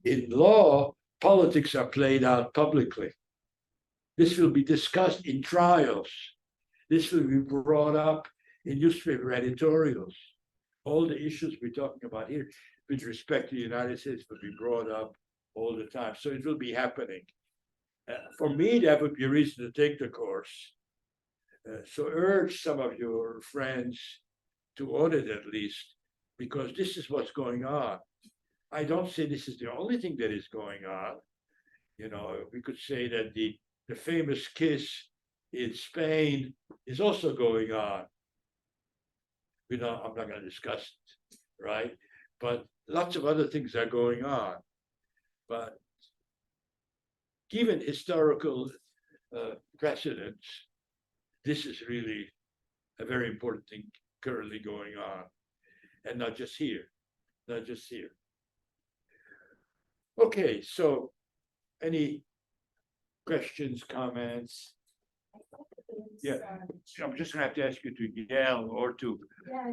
in law, politics are played out publicly. This will be discussed in trials. This will be brought up in newspaper editorials. All the issues we're talking about here with respect to the United States will be brought up all the time. So it will be happening. For me, that would be a reason to take the course. So urge some of your friends to audit at least, because this is what's going on. I don't say this is the only thing that is going on. You know, we could say that the famous kiss in Spain is also going on. I'm not going to discuss it, right? But lots of other things are going on. But given historical precedents, this is really a very important thing currently going on, and not just here, not just here. Okay, so any questions, comments? Yeah, I'm just gonna have to ask you to yell or to. Yeah,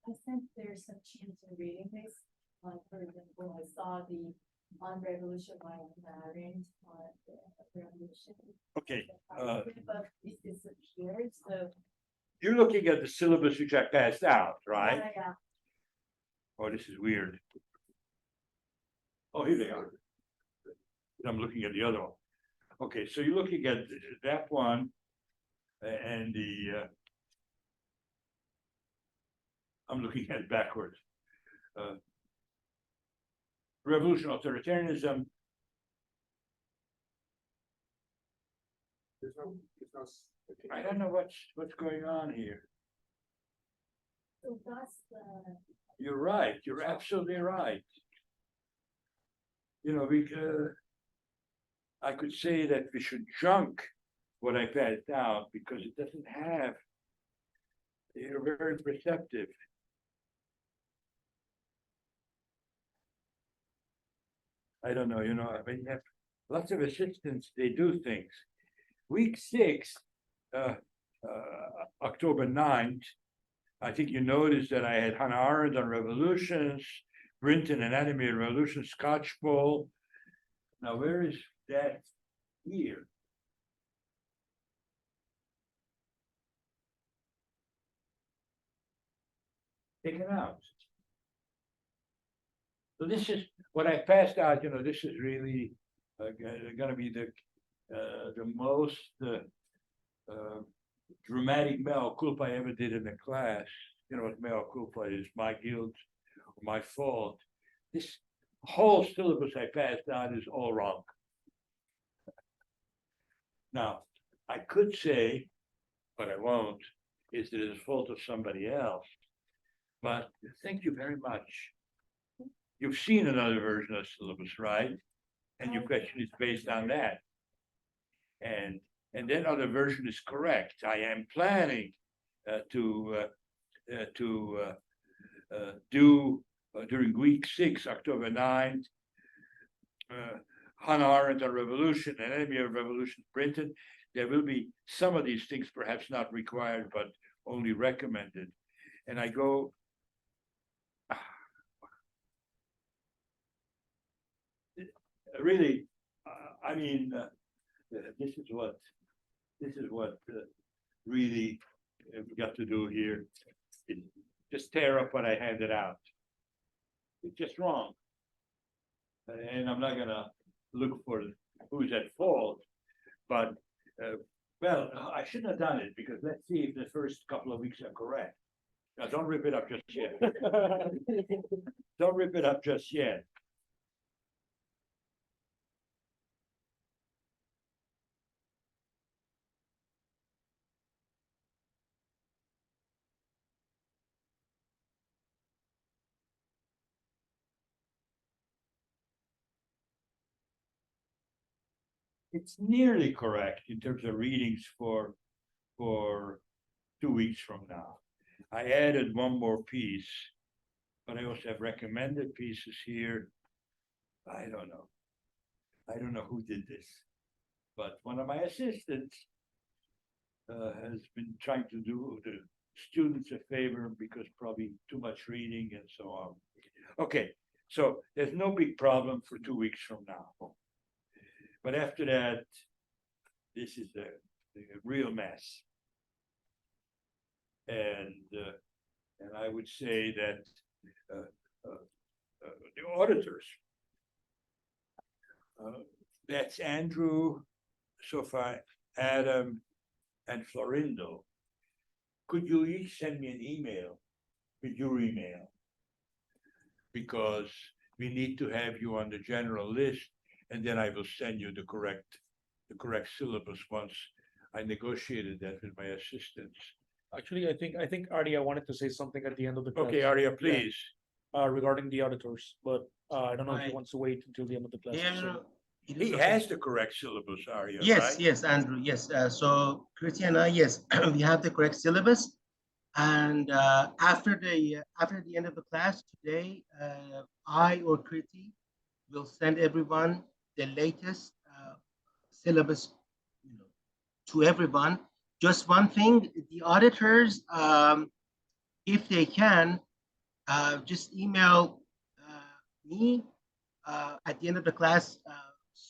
I think there's some chance in reading this. For example, I saw the on revolution by Marin on the revolution. Okay. But it disappeared, so. You're looking at the syllabus which I passed out, right? Yeah. Oh, this is weird. Oh, here they are. I'm looking at the other one. Okay, so you're looking at that one and the I'm looking at it backwards. Revolution, authoritarianism. I don't know what's going on here. So that's the. You're right. You're absolutely right. You know, I could say that we should junk what I passed out because it doesn't have. You're very perceptive. I don't know. You know, I mean, you have lots of assistants. They do things. Week 6, October 9th. I think you noticed that I had Hannah Arendt on revolutions, Brinton Anatomy of Revolution, Scotchpole. Now, where is that here? Taken out. So this is what I passed out. You know, this is really going to be the most dramatic mea culpa I ever did in the class. You know what mea culpa is? My guilt, my fault. This whole syllabus I passed out is all wrong. Now, I could say, but I won't, is that it's the fault of somebody else. But thank you very much. You've seen another version of syllabus, right? And your question is based on that. And that other version is correct. I am planning to do during week 6, October 9th, Hannah Arendt on revolution, Anatomy of Revolution, Brinton. There will be some of these things perhaps not required, but only recommended. And I go, really, I mean, this is what really we got to do here. Just tear up what I handed out. It's just wrong. And I'm not gonna look for who's at fault, but well, I shouldn't have done it because let's see if the first couple of weeks are correct. Now, don't rip it up just yet. Don't rip it up just yet. It's nearly correct in terms of readings for 2 weeks from now. I added one more piece, but I also have recommended pieces here. I don't know who did this, but one of my assistants has been trying to do the students a favor because probably too much reading and so on. Okay, So there's no big problem for 2 weeks from now. But after that, this is the real mess. And I would say that the auditors, that's Andrew, Sophie, Adam, and Florindo. Could you each send me an email with your email? Because we need to have you on the general list, and then I will send you the correct syllabus once I negotiated that with my assistants. Actually, I think Arya wanted to say something at the end of the class. Okay, Arya, please. Regarding the auditors, but I don't know if he I- wants to wait until the end of the class. Yeah, So- it is He okay. has the correct syllabus, Arya, Yes, right? yes, Andrew, yes. So Kriti and I, yes, we have the correct syllabus. And after the end of the class today, I or Kriti will send everyone the latest syllabus, to everyone. Just one thing, the auditors, if they can, just email me at the end of the class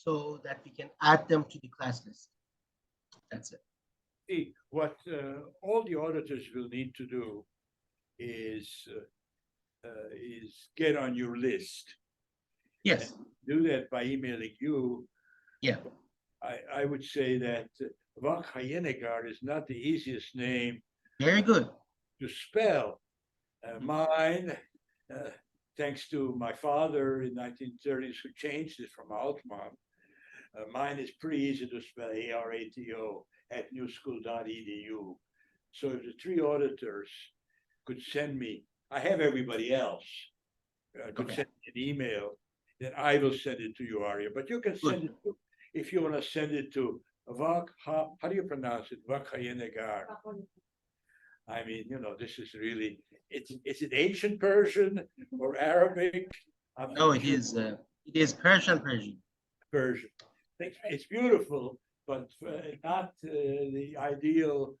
so that we can add them to the class list. That's it. See, what all the auditors will need to do is get on your list. Yes, Do that by emailing you. yeah, I would say that Vak Hayenegar is not the easiest name very good. to spell. Mine, thanks to my father in 1930s who changed it from Altman, mine is pretty easy to spell, ARATO at newschool.edu. So if the three auditors could send me, I have everybody else, could Okay. send me an email, then I will send it to you, Arya. But you can send it, if you want to send it to Vak, how do you pronounce it? Vak Hayenegar. I mean, this is really, is it ancient Persian or Arabic? I'm No, not it sure. is Persian. Persian. It's beautiful, but not the ideal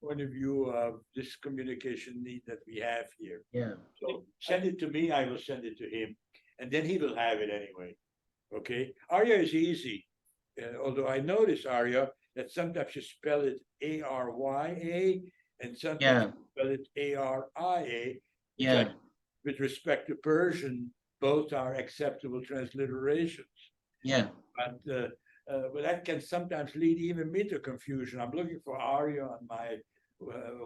point of view of this communication need that we have here. Yeah, So send it to me, I will send it to him, and then he will have it anyway. Okay, Arya is easy. Although I notice, Arya, that sometimes you spell it Arya and sometimes yeah, you spell it Aria. which I- yeah, with respect to Persian, both are acceptable transliterations. yeah, But that can sometimes lead even me to confusion. I'm looking for Arya on my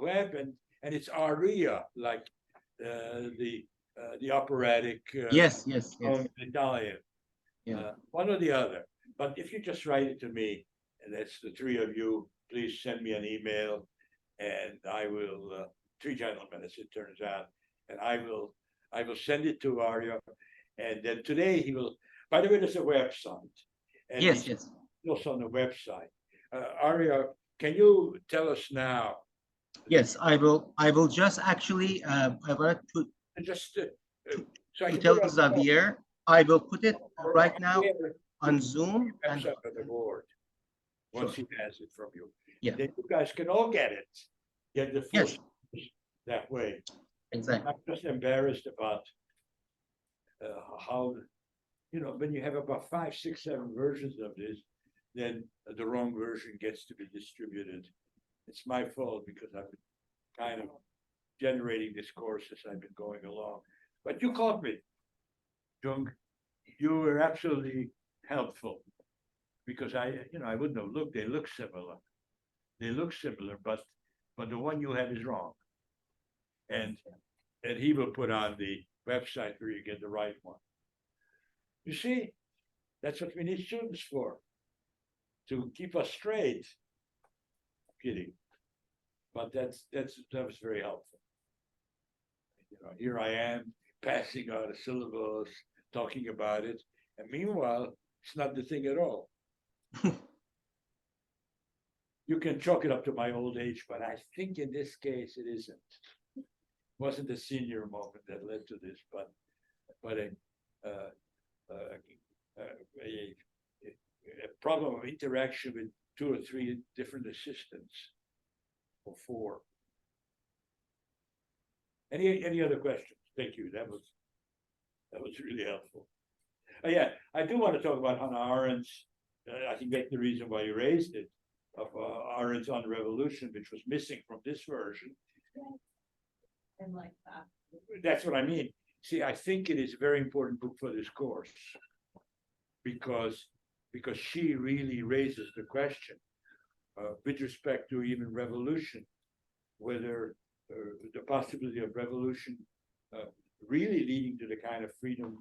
web, and it's Aria, like the operatic yes, yes, yes, song in Italian. yeah, One or the other. But if you just write it to me, and that's the three of you, please send me an email, and I will, three gentlemen, as it turns out, and I will send it to Arya, and then today he will. By the way, there's a website. And yes, it's yes. also on the website. Arya, can you tell us now? Yes, I will just actually, I want to Just so I can tell put it on the Xavier, I will put it board, right now or on Zoom. And website of the board. Once he has it from you. Yeah. Then you guys can all get it. Get the full Yes. that way. exactly, I'm just embarrassed about how, when you have about 5, 6, 7 versions of this, then the wrong version gets to be distributed. It's my fault because I've been kind of generating this course as I've been going along. But you caught me, Jung. You were absolutely helpful because I wouldn't have looked. They look similar. But the one you have is wrong. And he will put on the website where you get the right one. You see, that's what we need students for, to keep us straight. Kidding. But that was very helpful. Here I am passing out a syllabus, talking about it, and meanwhile, it's not the thing at all. You can chalk it up to my old age, but I think in this case it isn't. Wasn't a senior moment that led to this, but a problem of interaction with 2 or 3 different assistants, or 4. Any other questions? Thank you. That was That was really helpful. Yeah, I do want to talk about Hannah Arendt's, I think that's the reason why you raised it, of Arendt's On Revolution, which was missing from this version. And like that. That's what I mean. See, I think it is a very important book for this course. Because she really raises the question with respect to even revolution, whether the possibility of revolution really leading to the kind of freedom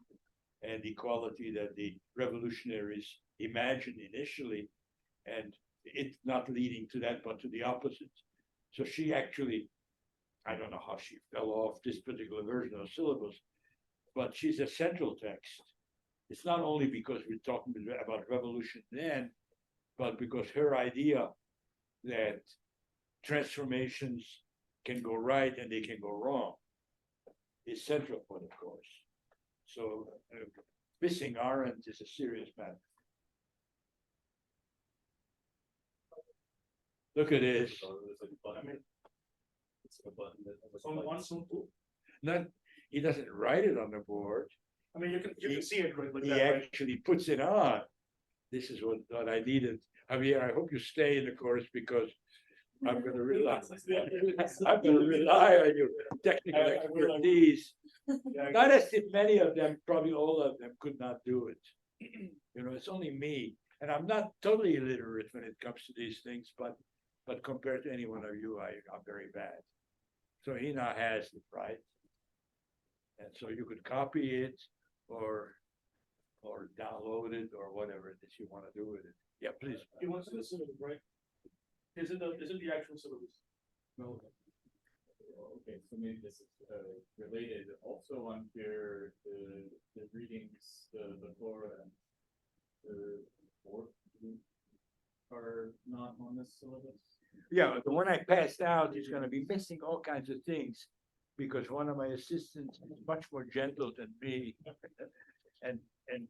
and equality that the revolutionaries imagined initially, and it not leading to that, but to the opposite. So she actually, I don't know how she fell off this particular version of the syllabus, but she's a central text. It's not only because we're talking about revolution then, but because her idea that transformations can go right and they can go wrong is central for the course. So missing Arendt is a serious matter. Look at this. Not, he doesn't write it on the board. I mean, you can see it like He that, right? actually puts it on. This is what I needed. Javier, I hope you stay in the course because I'm going to rely. I'm going to rely on your technical I will. expertise. Yeah, Not as if many of them, probably all of them, could not do it. You know, it's only me, and I'm not totally illiterate when it comes to these things, but compared to any one of you, I'm very bad. So he now has it, right? And so you could copy it or download it or whatever it is you want to do with it. Yeah, please. He wants to listen to it, right? Is it the actual syllabus? No. Okay, so maybe this is related. Also on here, the readings, the Torah and the fourth are not on this syllabus. Yeah, the one I passed out is going to be missing all kinds of things because one of my assistants is much more gentle than me and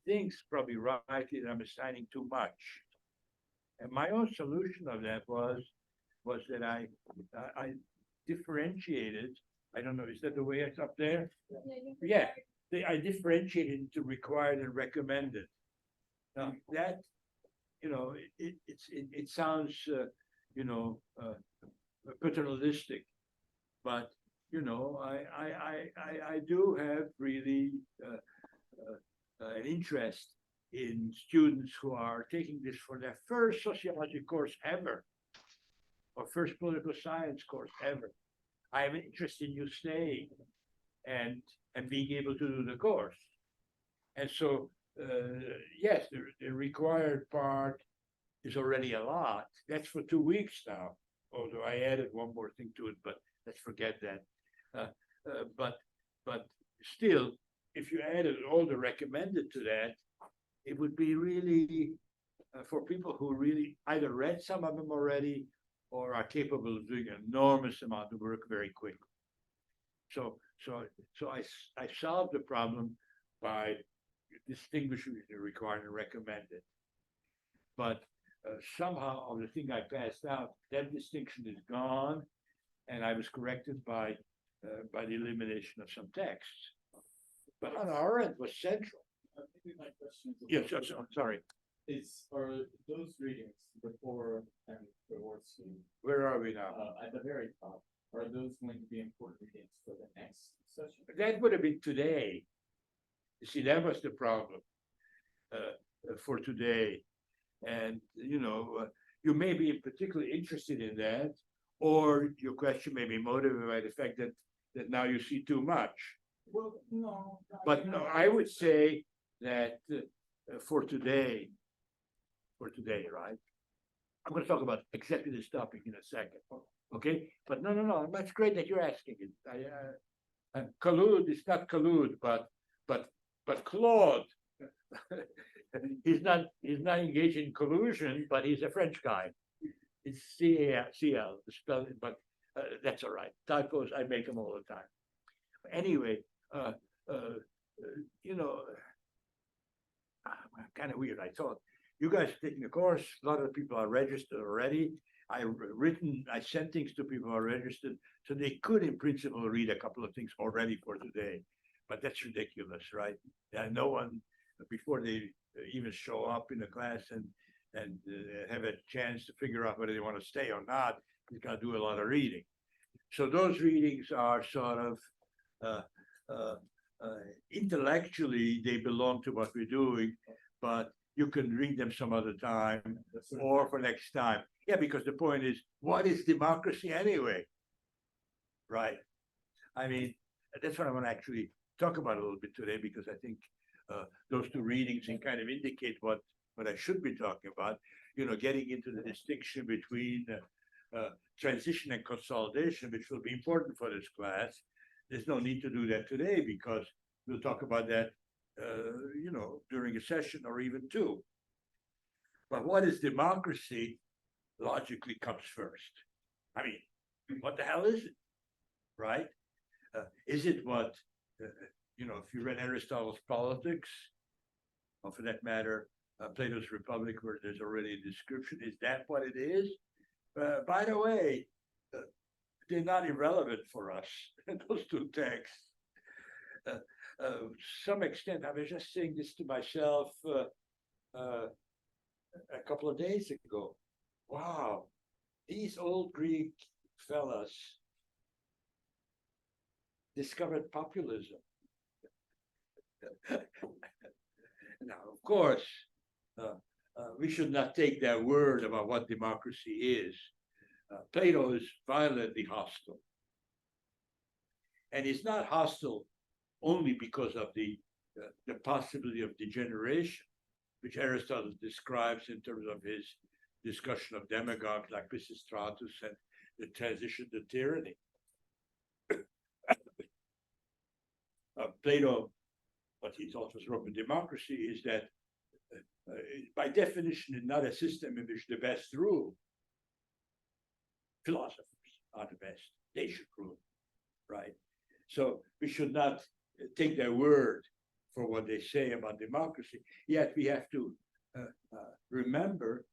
thinks probably rightly that I'm assigning too much. And my own solution of that was that I differentiated. I don't know, is that the way it's up there? Yeah, I differentiated into required and recommended. Now that, you know, it sounds, you know, paternalistic, but you know, I do have really an interest in students who are taking this for their first sociology course ever, or first political science course ever. I have an interest in you staying and being able to do the course. And so, yes, the required part is already a lot. That's for 2 weeks now, although I added one more thing to it, but let's forget that. But still, if you added all the recommended to that, it would be really for people who really either read some of them already or are capable of doing an enormous amount of work very quickly. So I solved the problem by distinguishing the required and recommended. But somehow of the thing I passed out, that distinction is gone, and I was corrected by the elimination of some texts. But on our end was central. Maybe my question is. Yes, I'm sorry. Are those readings before and towards you, Where are we now? at the very top, are those going to be important readings for the next session? That would have been today. You see, that was the problem for today. And, you know, you may be particularly interested in that, or your question may be motivated by the fact that now you see too much. Well, no. But no, I would say that for today, right? I'm going to talk about exactly this topic in a second, okay? But no, that's great that you're asking it. Collude is not collude, but Claude. he's not engaged in collusion, but he's a French guy. It's CL, the spelling, but that's all right. Typos, I make them all the time. Anyway, you know, kind of weird. I thought you guys are taking the course. A lot of people are registered already. I sent things to people who are registered, so they could, in principle, read a couple of things already for today. but that's ridiculous, right? And no one, before they even show up in the class and have a chance to figure out whether they want to stay or not, is got to do a lot of reading. So those readings are sort of intellectually, they belong to what we're doing, but you can read them some other time or for next time. Yeah, because the point is, what is democracy anyway? Right? I mean, that's what I want to actually talk about a little bit today, because I think those two readings can kind of indicate what I should be talking about. You know, getting into the distinction between transition and consolidation, which will be important for this class. There's no need to do that today because we'll talk about that, you know, during a session or even two. But what is democracy logically comes first. I mean, what the hell is it, right? Is it what, you know, if you read Aristotle's Politics, or for that matter, Plato's Republic, where there's already a description, is that what it is? By the way, they're not irrelevant for us, those two texts. Some extent, I was just saying this to myself a couple of days ago. Wow, these old Greek fellas discovered populism. Now, of course, we should not take their word about what democracy is. Plato is violently hostile. And he's not hostile only because of the possibility of degeneration, which Aristotle describes in terms of his discussion of demagogues like Pisistratus and the transition to tyranny. Plato, what he taught us wrong with democracy is that by definition, it's not a system in which the best rule. Philosophers are the best. They should rule, right? So we should not take their word for what they say about democracy. Yet we have to remember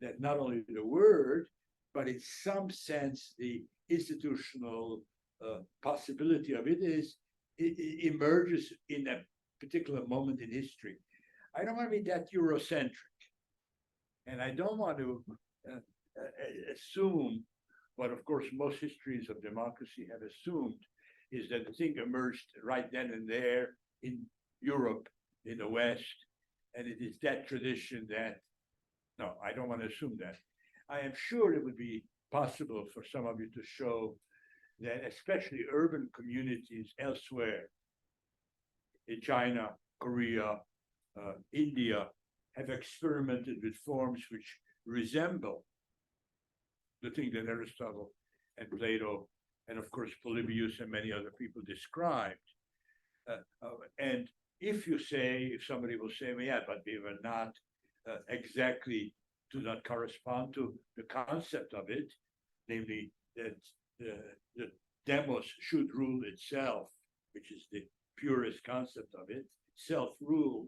that not only the word, but in some sense, the institutional possibility of it emerges in a particular moment in history. I don't want to be that Eurocentric, and I don't want to assume what, of course, most histories of democracy have assumed, is that the thing emerged right then and there in Europe, in the West, and it is that tradition that, no, I don't want to assume that. I am sure it would be possible for some of you to show that especially urban communities elsewhere, in China, Korea, India, have experimented with forms which resemble the thing that Aristotle and Plato, and of course Polybius and many other people described. And if somebody will say, well, yeah, but they were not exactly, do not correspond to the concept of it, namely that the demos should rule itself, which is the purest concept of it, self-rule,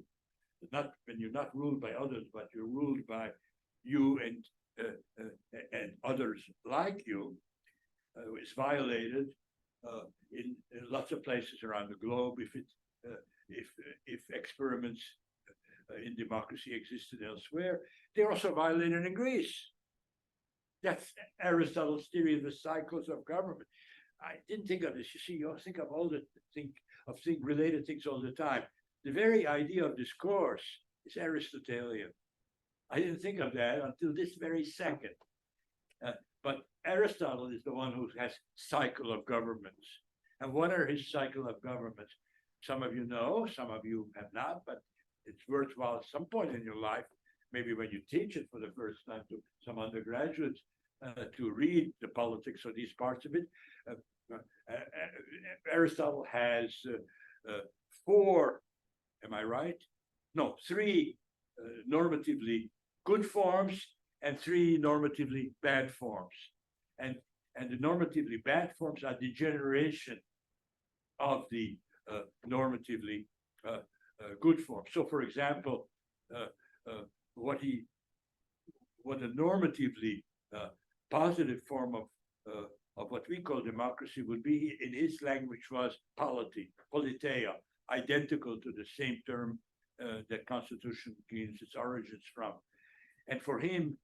not when you're not ruled by others, but you're ruled by you and others like you, is violated in lots of places around the globe. If experiments in democracy existed elsewhere, they're also violated in Greece. That's Aristotle's theory of the cycles of government. I didn't think of this. You see, you think of all the related things all the time. The very idea of discourse is Aristotelian. I didn't think of that until this very second. But Aristotle is the one who has cycle of governments. And what are his cycle of governments? Some of you know, some of you have not, but it's worthwhile at some point in your life, maybe when you teach it for the first time to some undergraduates, to read the politics of these parts of it. Aristotle has four, am I right? No, three normatively good forms and three normatively bad forms. And the normatively bad forms are degeneration of the normatively good forms. So, for example, what a normatively positive form of what we call democracy would be in his language was polity, politeia, identical to the same term that constitution gains its origins from. And for him,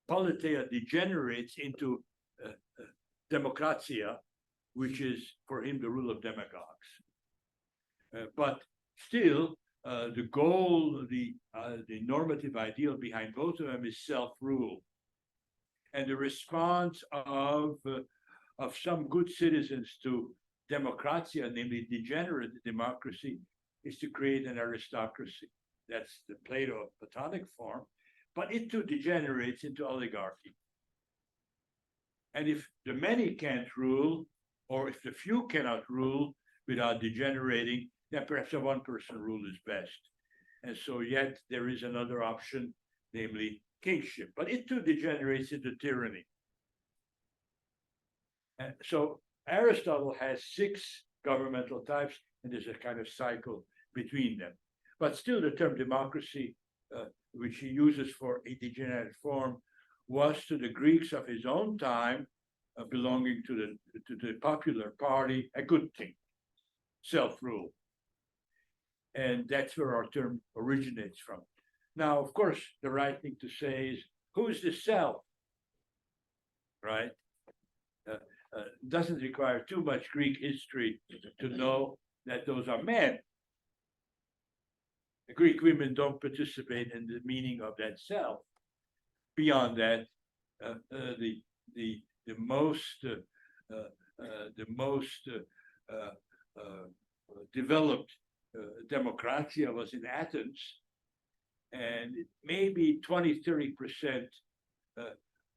politeia degenerates into democratia, which is for him the rule of demagogues. But still, the goal, the normative ideal behind both of them is self-rule. And the response of some good citizens to democratia, namely degenerate democracy, is to create an aristocracy. That's the Plato Platonic form, but it too degenerates into oligarchy. And if the many can't rule, or if the few cannot rule without degenerating, then perhaps a one-person rule is best. And so yet there is another option, namely kingship, but it too degenerates into tyranny. And so Aristotle has 6 governmental types, and there's a kind of cycle between them. But still the term democracy, which he uses for a degenerate form, was to the Greeks of his own time, belonging to the popular party, a good thing, self-rule. And that's where our term originates from. Now, of course, the right thing to say is, who is the self? Right? Doesn't require too much Greek history to know that those are men. The Greek women don't participate in the meaning of that self. Beyond that, the most developed democratia was in Athens, and maybe 20-30%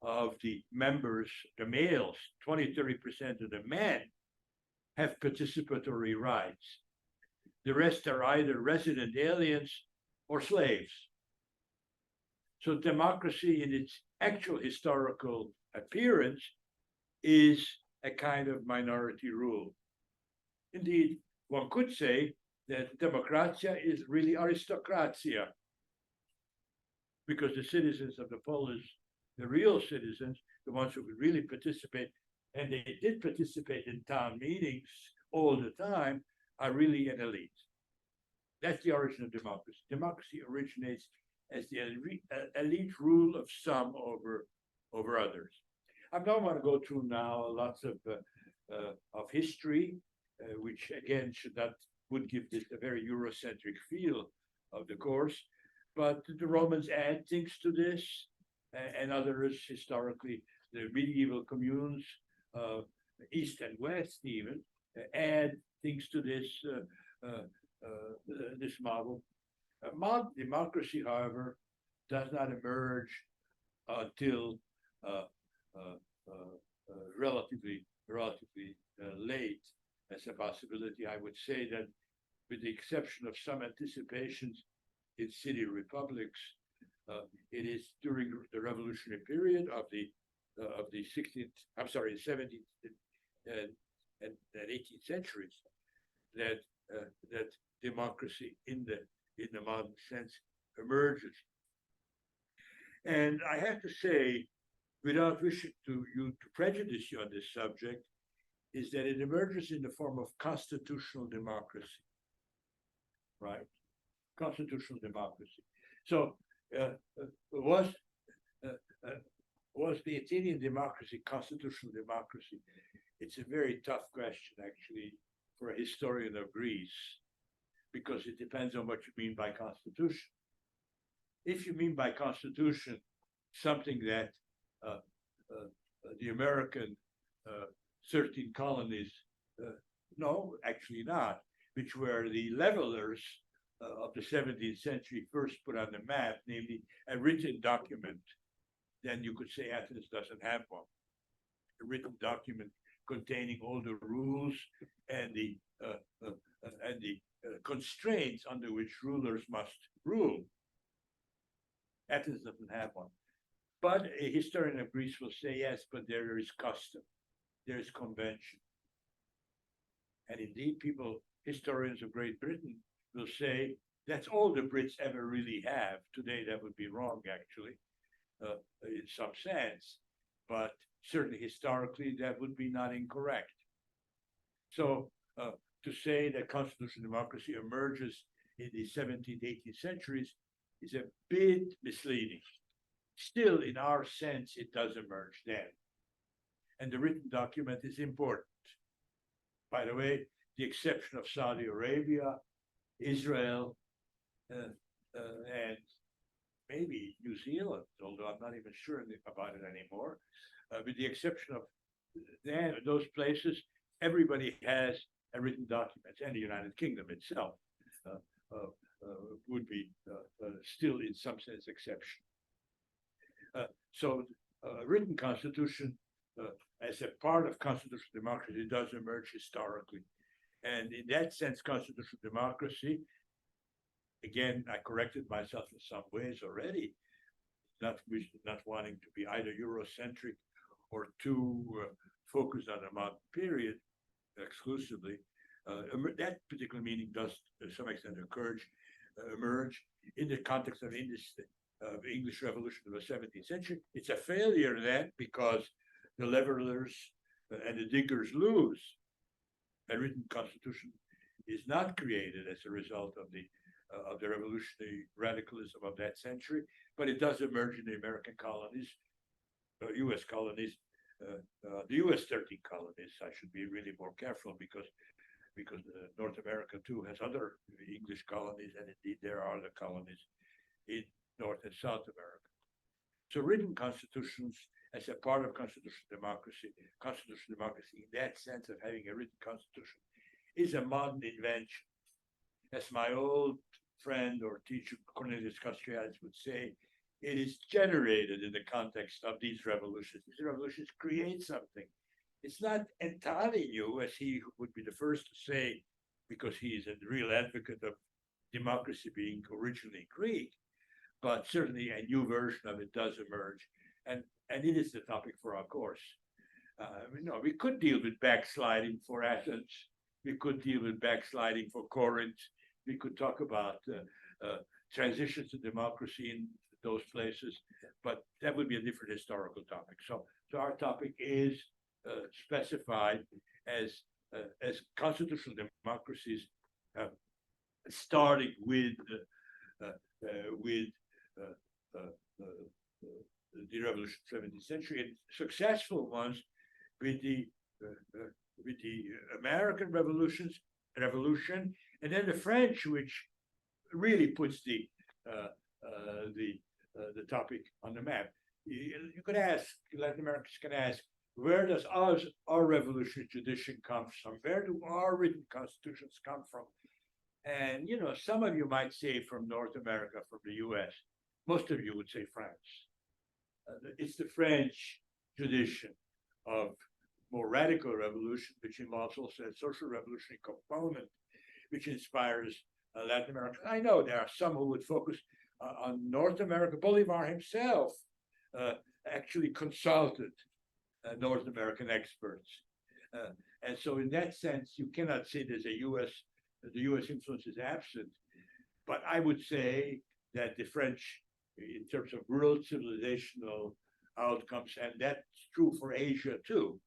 of the members, the males, 20-30% of the men have participatory rights. The rest are either resident aliens or slaves. So democracy in its actual historical appearance is a kind of minority rule. Indeed, one could say that democratia is really aristocratia, because the citizens of the polis, the real citizens, the ones who could really participate, and they did participate in town meetings all the time, are really an elite. That's the origin of democracy. Democracy originates as the elite rule of some over others. I don't want to go through now lots of history, which again would give this a very Eurocentric feel of the course, but the Romans add things to this, and others historically, the medieval communes, East and West even, add things to this this model. Modern democracy, however, does not emerge until relatively late as a possibility. I would say that, with the exception of some anticipations in city republics, it is during the revolutionary period of the 17th and 18th centuries that democracy in the modern sense emerges. And I have to say, without wishing to prejudice you on this subject, is that it emerges in the form of constitutional democracy, right? Constitutional democracy. So was the Athenian democracy constitutional democracy? It's a very tough question, actually, for a historian of Greece, because it depends on what you mean by constitution. If you mean by constitution something that the American 13 colonies, no, actually not, which were the levelers of the 17th century first put on the map, namely a written document, then you could say Athens doesn't have one. A written document containing all the rules and the constraints under which rulers must rule. Athens doesn't have one. But a historian of Greece will say, yes, but there is custom, there is convention. And indeed, historians of Great Britain will say, that's all the Brits ever really have. Today, that would be wrong, actually, in some sense. But certainly historically, that would be not incorrect. So to say that constitutional democracy emerges in the 17th, 18th centuries is a bit misleading. Still, in our sense, it does emerge then. And the written document is important. By the way, the exception of Saudi Arabia, Israel, and maybe New Zealand, although I'm not even sure about it anymore. With the exception of those places, everybody has a written document, and the United Kingdom itself would be still in some sense exception. So a written constitution as a part of constitutional democracy does emerge historically. And in that sense, constitutional democracy, again, I corrected myself in some ways already, not wanting to be either Eurocentric or too focused on a modern period exclusively. That particular meaning does, to some extent, emerge in the context of English Revolution of the 17th century. It's a failure then because the levelers and the diggers lose. A written constitution is not created as a result of the revolutionary radicalism of that century, but it does emerge in the American colonies, U.S. colonies, the U.S. 13 colonies. I should be really more careful because North America too has other English colonies, and indeed there are other colonies in North and South America. So written constitutions as a part of constitutional democracy in that sense of having a written constitution is a modern invention. As my old friend or teacher Cornelius Castoriadis would say, it is generated in the context of these revolutions. These revolutions create something. It's not entirely new, as he would be the first to say, because he is a real advocate of democracy being originally Greek, but certainly a new version of it does emerge. And it is the topic for our course. We could deal with backsliding for Athens. We could deal with backsliding for Corinth. We could talk about transitions to democracy in those places, but that would be a different historical topic. So our topic is specified as constitutional democracies starting with the revolution of the 17th century, and successful ones with the American revolution, and then the French, which really puts the topic on the map. You could ask, Latin Americans can ask, where does our revolutionary tradition come from? Where do our written constitutions come from? And some of you might say from North America, from the US. Most of you would say France. It's the French tradition of more radical revolution, which involves also a social revolutionary component, which inspires Latin America. I know there are some who would focus on North America. Bolivar himself actually consulted North American experts. And so in that sense, you cannot say the US influence is absent. But I would say that the French, in terms of world civilizational outcomes, and that's true for Asia too.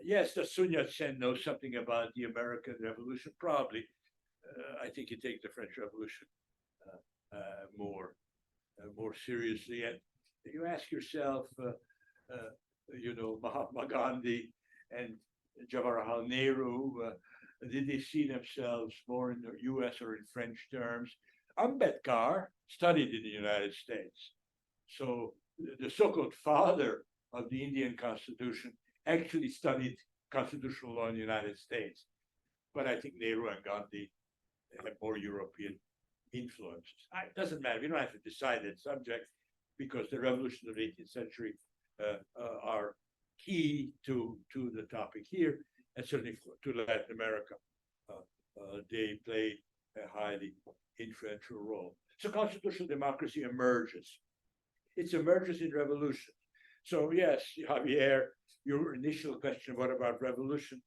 Yes, does Sun Yat-sen know something about the American Revolution? Probably. I think he takes the French Revolution more seriously. And you ask yourself, Mahatma Gandhi and Jawaharlal Nehru, did they see themselves more in the US or in French terms? Ambedkar studied in the United States. So the so-called father of the Indian Constitution actually studied constitutional law in the United States. But I think Nehru and Gandhi have more European influences. It doesn't matter. We don't have to decide that subject because the revolutions of the 18th century are key to the topic here, and certainly to Latin America. They play a highly influential role. So constitutional democracy emerges. It emerges in revolution. So yes, Javier, your initial question, what about revolution,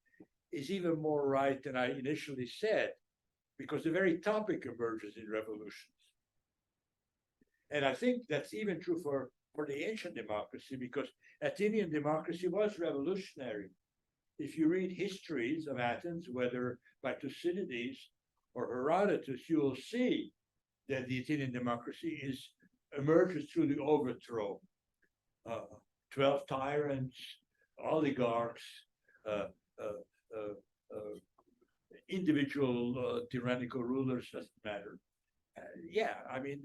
is even more right than I initially said, because the very topic emerges in revolutions. And I think that's even true for the ancient democracy, because Athenian democracy was revolutionary. if you read histories of Athens, whether by Thucydides or Herodotus, you will see that the Athenian democracy emerges through the overthrow. 12 tyrants, oligarchs, individual tyrannical rulers, doesn't matter. Yeah, I mean,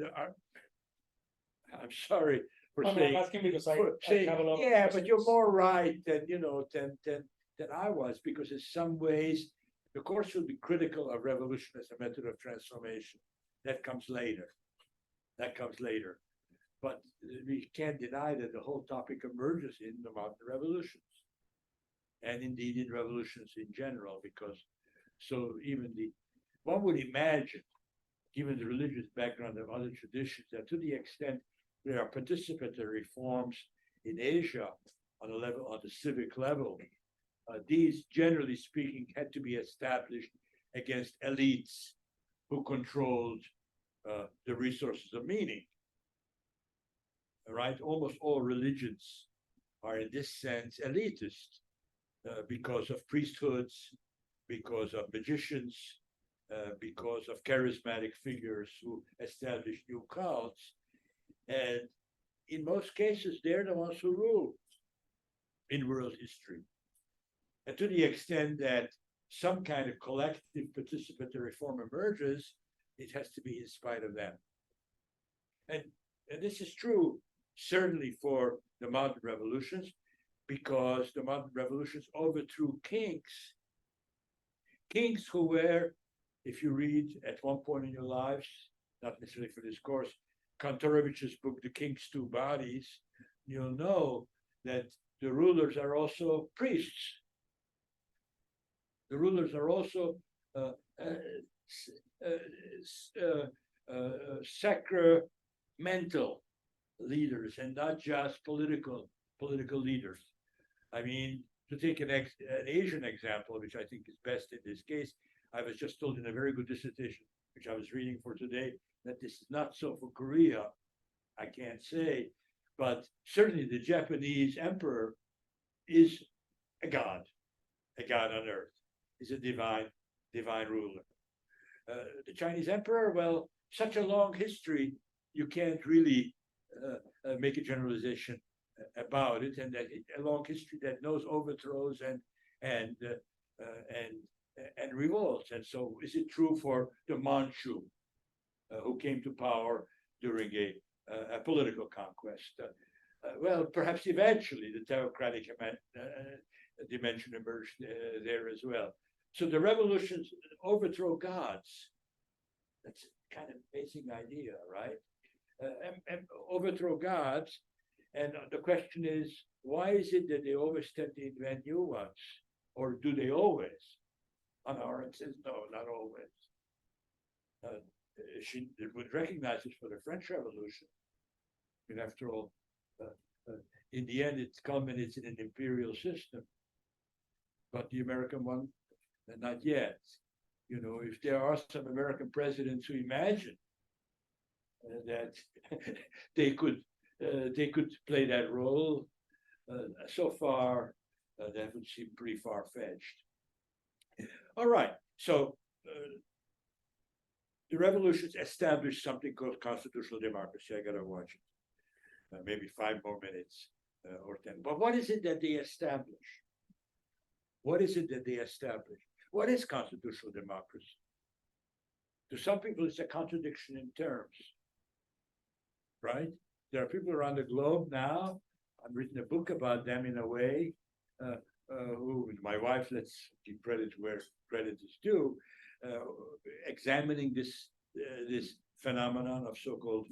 I'm sorry for I'm saying, asking because I have a lot of yeah, but you're questions. more right than, than I was, because in some ways, the course will be critical of revolution as a method of transformation. That comes later. That comes later. But we can't deny that the whole topic emerges in the modern revolutions, and indeed in revolutions in general, because so even one would imagine, given the religious background of other traditions, that to the extent there are participatory forms in Asia on the civic level, these, generally speaking, had to be established against elites who controlled the resources of meaning. Right? Almost all religions are in this sense elitist because of priesthoods, because of magicians, because of charismatic figures who establish new cults. And in most cases, they're the ones who rule in world history. And to the extent that some kind of collective participatory form emerges, it has to be in spite of them. And this is true certainly for the modern revolutions, because the modern revolutions overthrew kings who were, if you read at one point in your lives, not necessarily for this course, Kantorowicz's book, The King's Two Bodies, you'll know that the rulers are also priests. The rulers are also sacramental leaders and not just political leaders. I mean, to take an Asian example, which I think is best in this case, I was just told in a very good dissertation, which I was reading for today, that this is not so for Korea. I can't say, but certainly the Japanese emperor is a god on earth, is a divine ruler. The Chinese emperor, well, such a long history, you can't really make a generalization about it, and that a long history that knows overthrows and revolts. And so, is it true for the Manchu, who came to power during a political conquest? Well, perhaps eventually the theocratic dimension emerged there as well. So the revolutions overthrow gods. That's kind of basic idea, right? And overthrow gods. And the question is, why is it that they always tend to invent new ones? Or do they always? Hannah Arendt says, no, not always. She would recognize this for the French Revolution. And after all, in the end, it culminates in an imperial system. But the American one, not yet. You know, if there are some American presidents who imagine that they could play that role, so far that would seem pretty far-fetched. All right, so the revolutions established something called constitutional democracy. I gotta watch it. Maybe 5 more minutes or 10. But what is it that they establish? What is it that they establish? What is constitutional democracy? To some people, it's a contradiction in terms, right? There are people around the globe now. I've written a book about them in a way. Who, my wife, let's give credit where credit is due, examining this phenomenon of so-called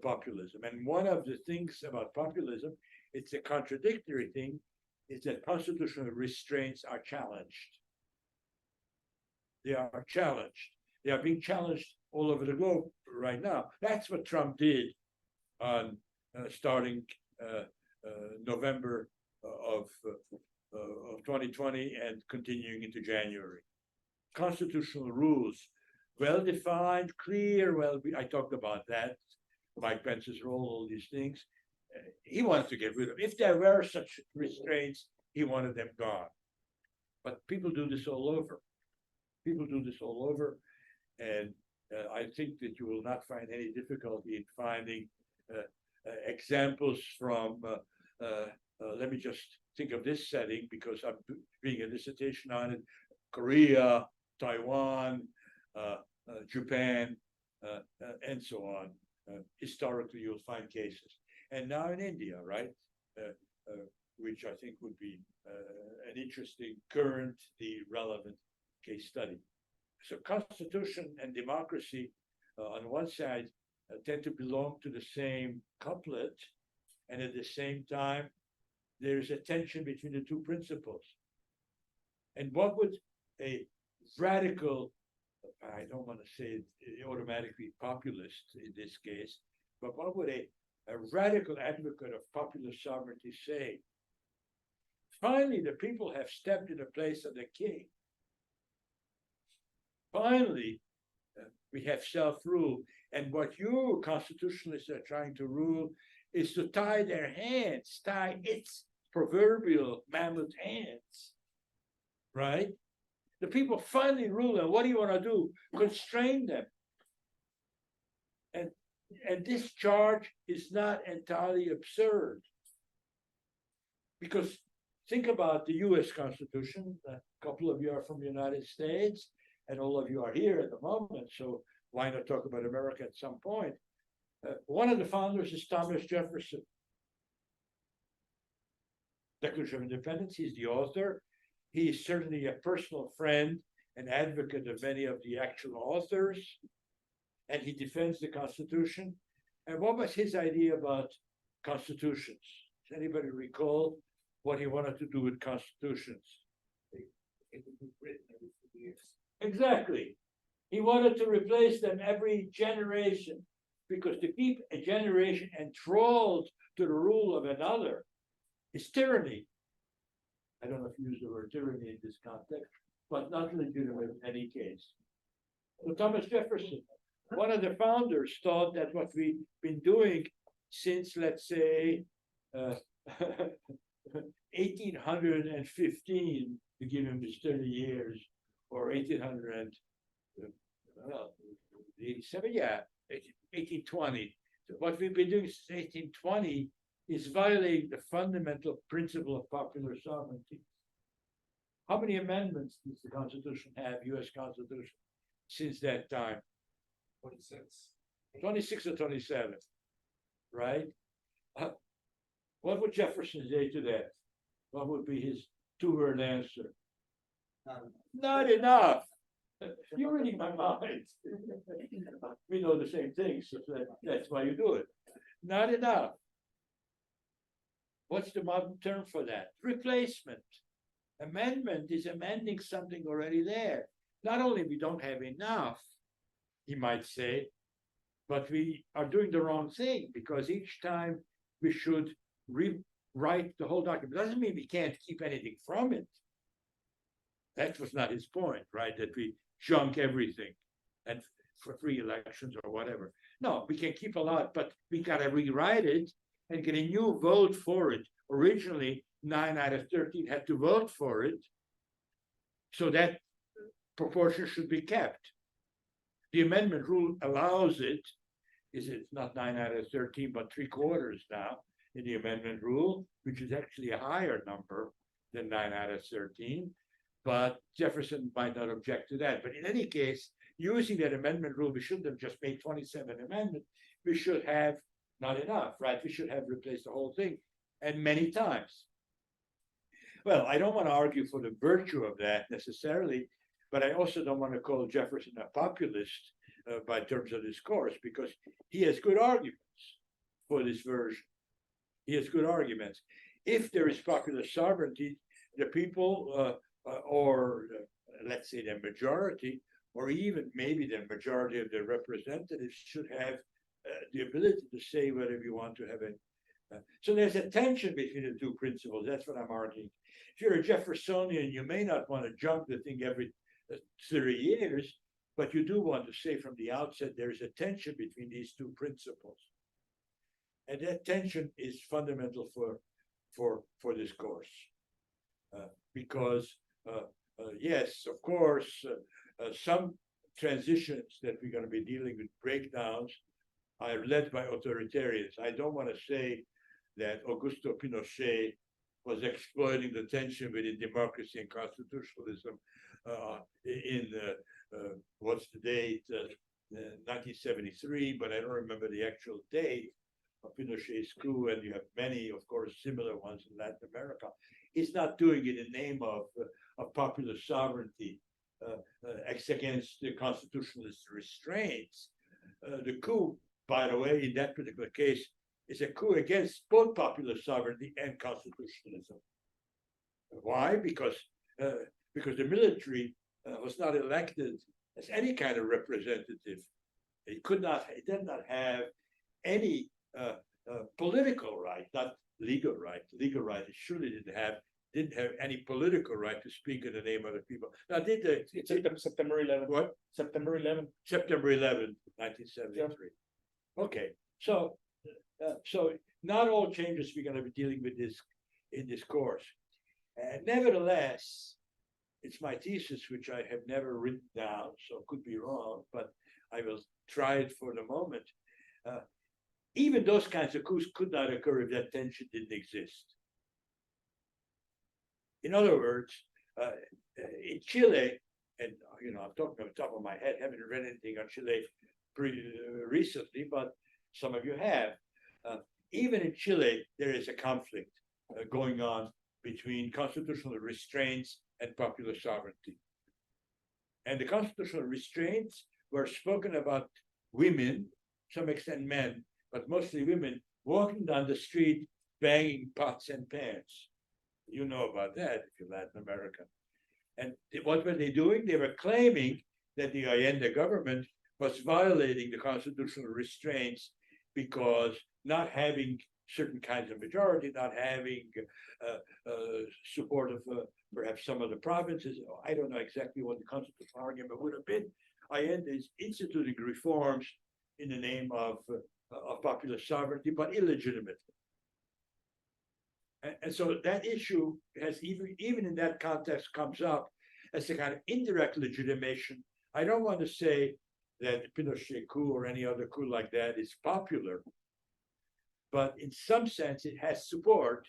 populism. And one of the things about populism, it's a contradictory thing, is that constitutional restraints are challenged. They are challenged. They are being challenged all over the globe right now. That's what Trump did on starting November of 2020 and continuing into January. Constitutional rules, well-defined, clear. Well, I talked about that. Mike Pence's role, all these things. He wants to get rid of. If there were such restraints, he wanted them gone. But people do this all over. People do this all over. And I think that you will not find any difficulty in finding examples from, let me just think of this setting because I'm doing a dissertation on it, Korea, Taiwan, Japan, and so on. Historically, you'll find cases. And now in India, right? Which I think would be an interesting, currently relevant case study. So constitution and democracy, on one side, tend to belong to the same couplet, and at the same time, there's a tension between the two principles. And what would a radical, I don't want to say automatically populist in this case, but what would a radical advocate of popular sovereignty say? Finally, the people have stepped in the place of the king. Finally, we have self-rule. And what you constitutionalists are trying to rule is to tie their hands, tie its proverbial mammoth hands, right? The people finally rule, and what do you want to do? Constrain them. And this charge is not entirely absurd. Because think about the US Constitution. A couple of you are from the United States, and all of you are here at the moment, so why not talk about America at some point? One of the founders is Thomas Jefferson. Declaration of Independence, he's the author. He is certainly a personal friend and advocate of many of the actual authors, and he defends the Constitution. And what was his idea about constitutions? Does anybody recall what he wanted to do with constitutions? Exactly. He wanted to replace them every generation, because to keep a generation enthralled to the rule of another is tyranny. I don't know if you use the word tyranny in this context, but not legitimate in any case. So Thomas Jefferson, one of the founders, thought that what we've been doing since, let's say, 1815, to give him his 30 years, or 1887, yeah, 1820. So what we've been doing since 1820 is violating the fundamental principle of popular sovereignty. How many amendments does the Constitution have, US Constitution, since that time? 26. 26 or 27, right? What would Jefferson say to that? What would be his two-word answer? Not enough. You're reading my mind. We know the same thing, so that's why you do it. Not enough. What's the modern term for that? Replacement. Amendment is amending something already there. Not only we don't have enough, he might say, but we are doing the wrong thing, because each time we should rewrite the whole document. Doesn't mean we can't keep anything from it. That was not his point, right? That we junk everything and for free elections or whatever. No, we can keep a lot, but we got to rewrite it and get a new vote for it. Originally, 9 out of 13 had to vote for it. So that proportion should be kept. The amendment rule allows it. It's not 9 out of 13, but 3/4 now in the amendment rule, which is actually a higher number than 9 out of 13. But Jefferson might not object to that. But in any case, using that amendment rule, we shouldn't have just made 27 amendments. We should have not enough, right? We should have replaced the whole thing, and many times. Well, I don't want to argue for the virtue of that necessarily, but I also don't want to call Jefferson a populist by terms of discourse, because he has good arguments for this version. He has good arguments. If there is popular sovereignty, the people, or let's say the majority, or even maybe the majority of the representatives, should have the ability to say whether we want to have it. So there's a tension between the two principles. That's what I'm arguing. If you're a Jeffersonian, you may not want to jump the thing every 30 years, but you do want to say from the outset there's a tension between these two principles. And that tension is fundamental for this course. because yes, of course, some transitions that we're going to be dealing with breakdowns are led by authoritarians. I don't want to say that Augusto Pinochet was exploiting the tension between democracy and constitutionalism in what's the date, 1973, but I don't remember the actual date of Pinochet's coup, and you have many, of course, similar ones in Latin America. He's not doing it in the name of popular sovereignty against the constitutionalist restraints. The coup, by the way, in that particular case, is a coup against both popular sovereignty and constitutionalism. Why? Because the military was not elected as any kind of representative. It did not have any political right, not legal right. Legal right it surely didn't have any political right to speak in the name of the people. Now, September 11th. what? September 11th. September 11th, 1973. Okay, so not all changes we're going to be dealing with this in this course. Nevertheless, it's my thesis, which I have never written down, so could be wrong, but I will try it for the moment. Even those kinds of coups could not occur if that tension didn't exist. In other words, in Chile, and I'm talking off the top of my head, haven't read anything on Chile recently, but some of you have. Even in Chile, there is a conflict going on between constitutional restraints and popular sovereignty. And the constitutional restraints were spoken about women, to some extent men, but mostly women, walking down the street banging pots and pans. You know about that if you're Latin American. And what were they doing? They were claiming that the Allende government was violating the constitutional restraints because not having certain kinds of majority, not having support of perhaps some of the provinces. I don't know exactly what the constitutional argument would have been. Allende is instituting reforms in the name of popular sovereignty, but illegitimately. And so that issue has even in that context comes up as a kind of indirect legitimation. I don't want to say that the Pinochet coup or any other coup like that is popular, but in some sense it has support,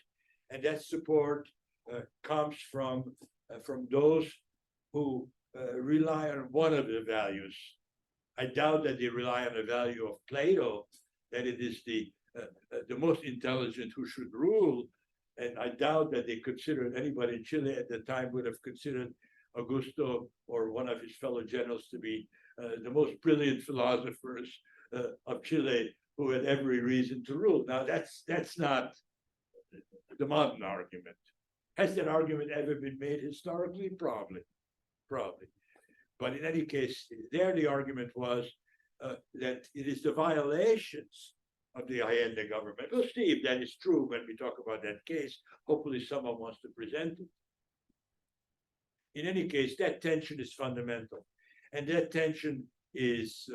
and that support comes from those who rely on one of the values. I doubt that they rely on the value of Plato, that it is the most intelligent who should rule, and I doubt that they considered anybody in Chile at the time would have considered Augusto or one of his fellow generals to be the most brilliant philosophers of Chile who had every reason to rule. Now that's not the modern argument. Has that argument ever been made historically? Probably. But in any case, there the argument was that it is the violations of the Allende government. We'll see if that is true when we talk about that case. Hopefully someone wants to present it. In any case, that tension is fundamental. And that tension is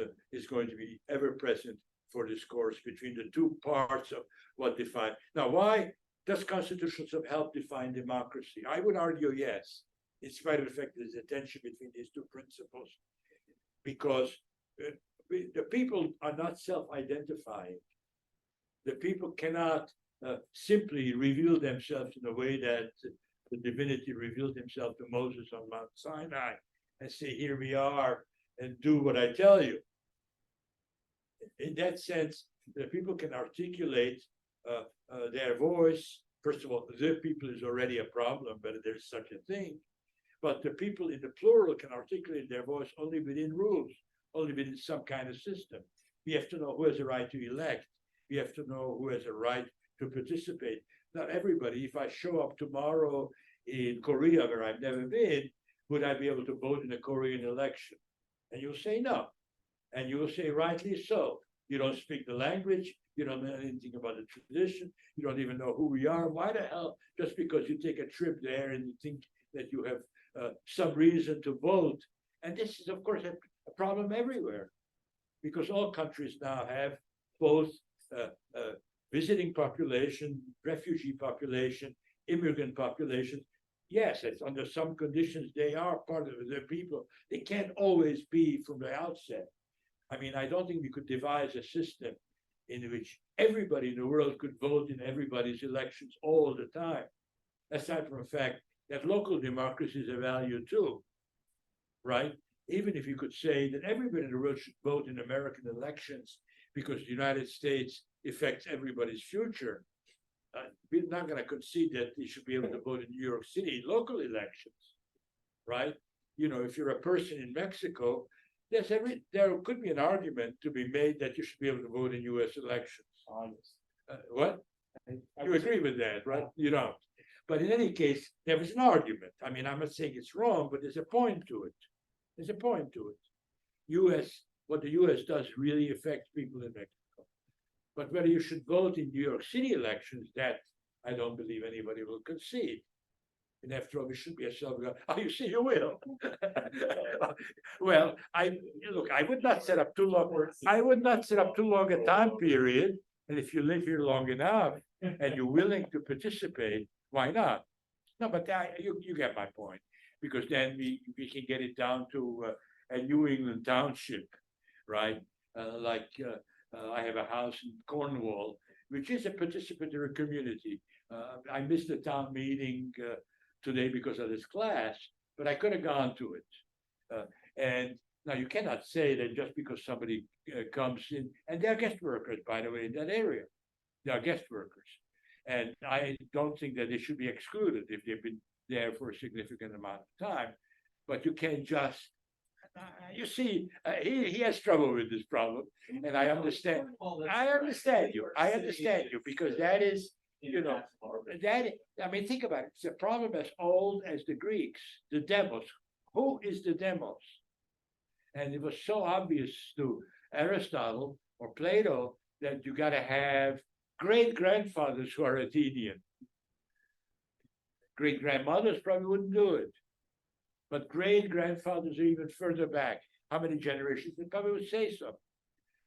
going to be ever present for this course between the two parts of what define. Now, why does constitutionalism help define democracy? I would argue yes, in spite of the fact there's a tension between these two principles, because the people are not self-identifying. The people cannot simply reveal themselves in the way that the divinity revealed himself to Moses on Mount Sinai and say, here we are, and do what I tell you. In that sense, the people can articulate their voice. First of all, the people is already a problem, but there's such a thing. But the people in the plural can articulate their voice only within rules, only within some kind of system. We have to know who has a right to elect. We have to know who has a right to participate. Not everybody. If I show up tomorrow in Korea, where I've never been, would I be able to vote in a Korean election? And you'll say no. And you will say, rightly so. You don't speak the language. You don't know anything about the tradition. You don't even know who we are. Why the hell, just because you take a trip there and you think that you have some reason to vote? And this is, of course, a problem everywhere, because all countries now have both visiting population, refugee population, immigrant population. yes, it's under some conditions, they are part of the people. They can't always be from the outset. I mean, I don't think we could devise a system in which everybody in the world could vote in everybody's elections all the time. Aside from the fact that local democracy is a value too, right? Even if you could say that everybody in the world should vote in American elections because the United States affects everybody's future, we're not going to concede that they should be able to vote in New York City local elections, right? You know, if you're a person in Mexico, there could be an argument to be made that you should be able to vote in U.S. elections. What? You agree with that, right? You don't. But in any case, there was an argument. I mean, I'm not saying it's wrong, but there's a point to it. There's a point to it. What the U.S. does really affects people in Mexico. But whether you should vote in New York City elections, that I don't believe anybody will concede. And after all, we should be a self-governed. Oh, you see, you will. Well, I would not set up too long. I would not set up too long a time period. And if you live here long enough and you're willing to participate, why not? No, but you get my point, because then we can get it down to a New England township, right? I have a house in Cornwall, which is a participatory community. I missed the town meeting today because of this class, but I could have gone to it. And now you cannot say that just because somebody comes in, and they're guest workers, by the way, in that area. They are guest workers. And I don't think that they should be excluded if they've been there for a significant amount of time. But you can't just, you see, he has trouble with this problem. And I understand. I understand you, because that is, you know, I mean, think about it. It's a problem as old as the Greeks, the demos. Who is the demos? And it was so obvious to Aristotle or Plato that you got to have great-grandfathers who are Athenian. Great-grandmothers probably wouldn't do it. But great-grandfathers are even further back. How many generations? They probably would say so.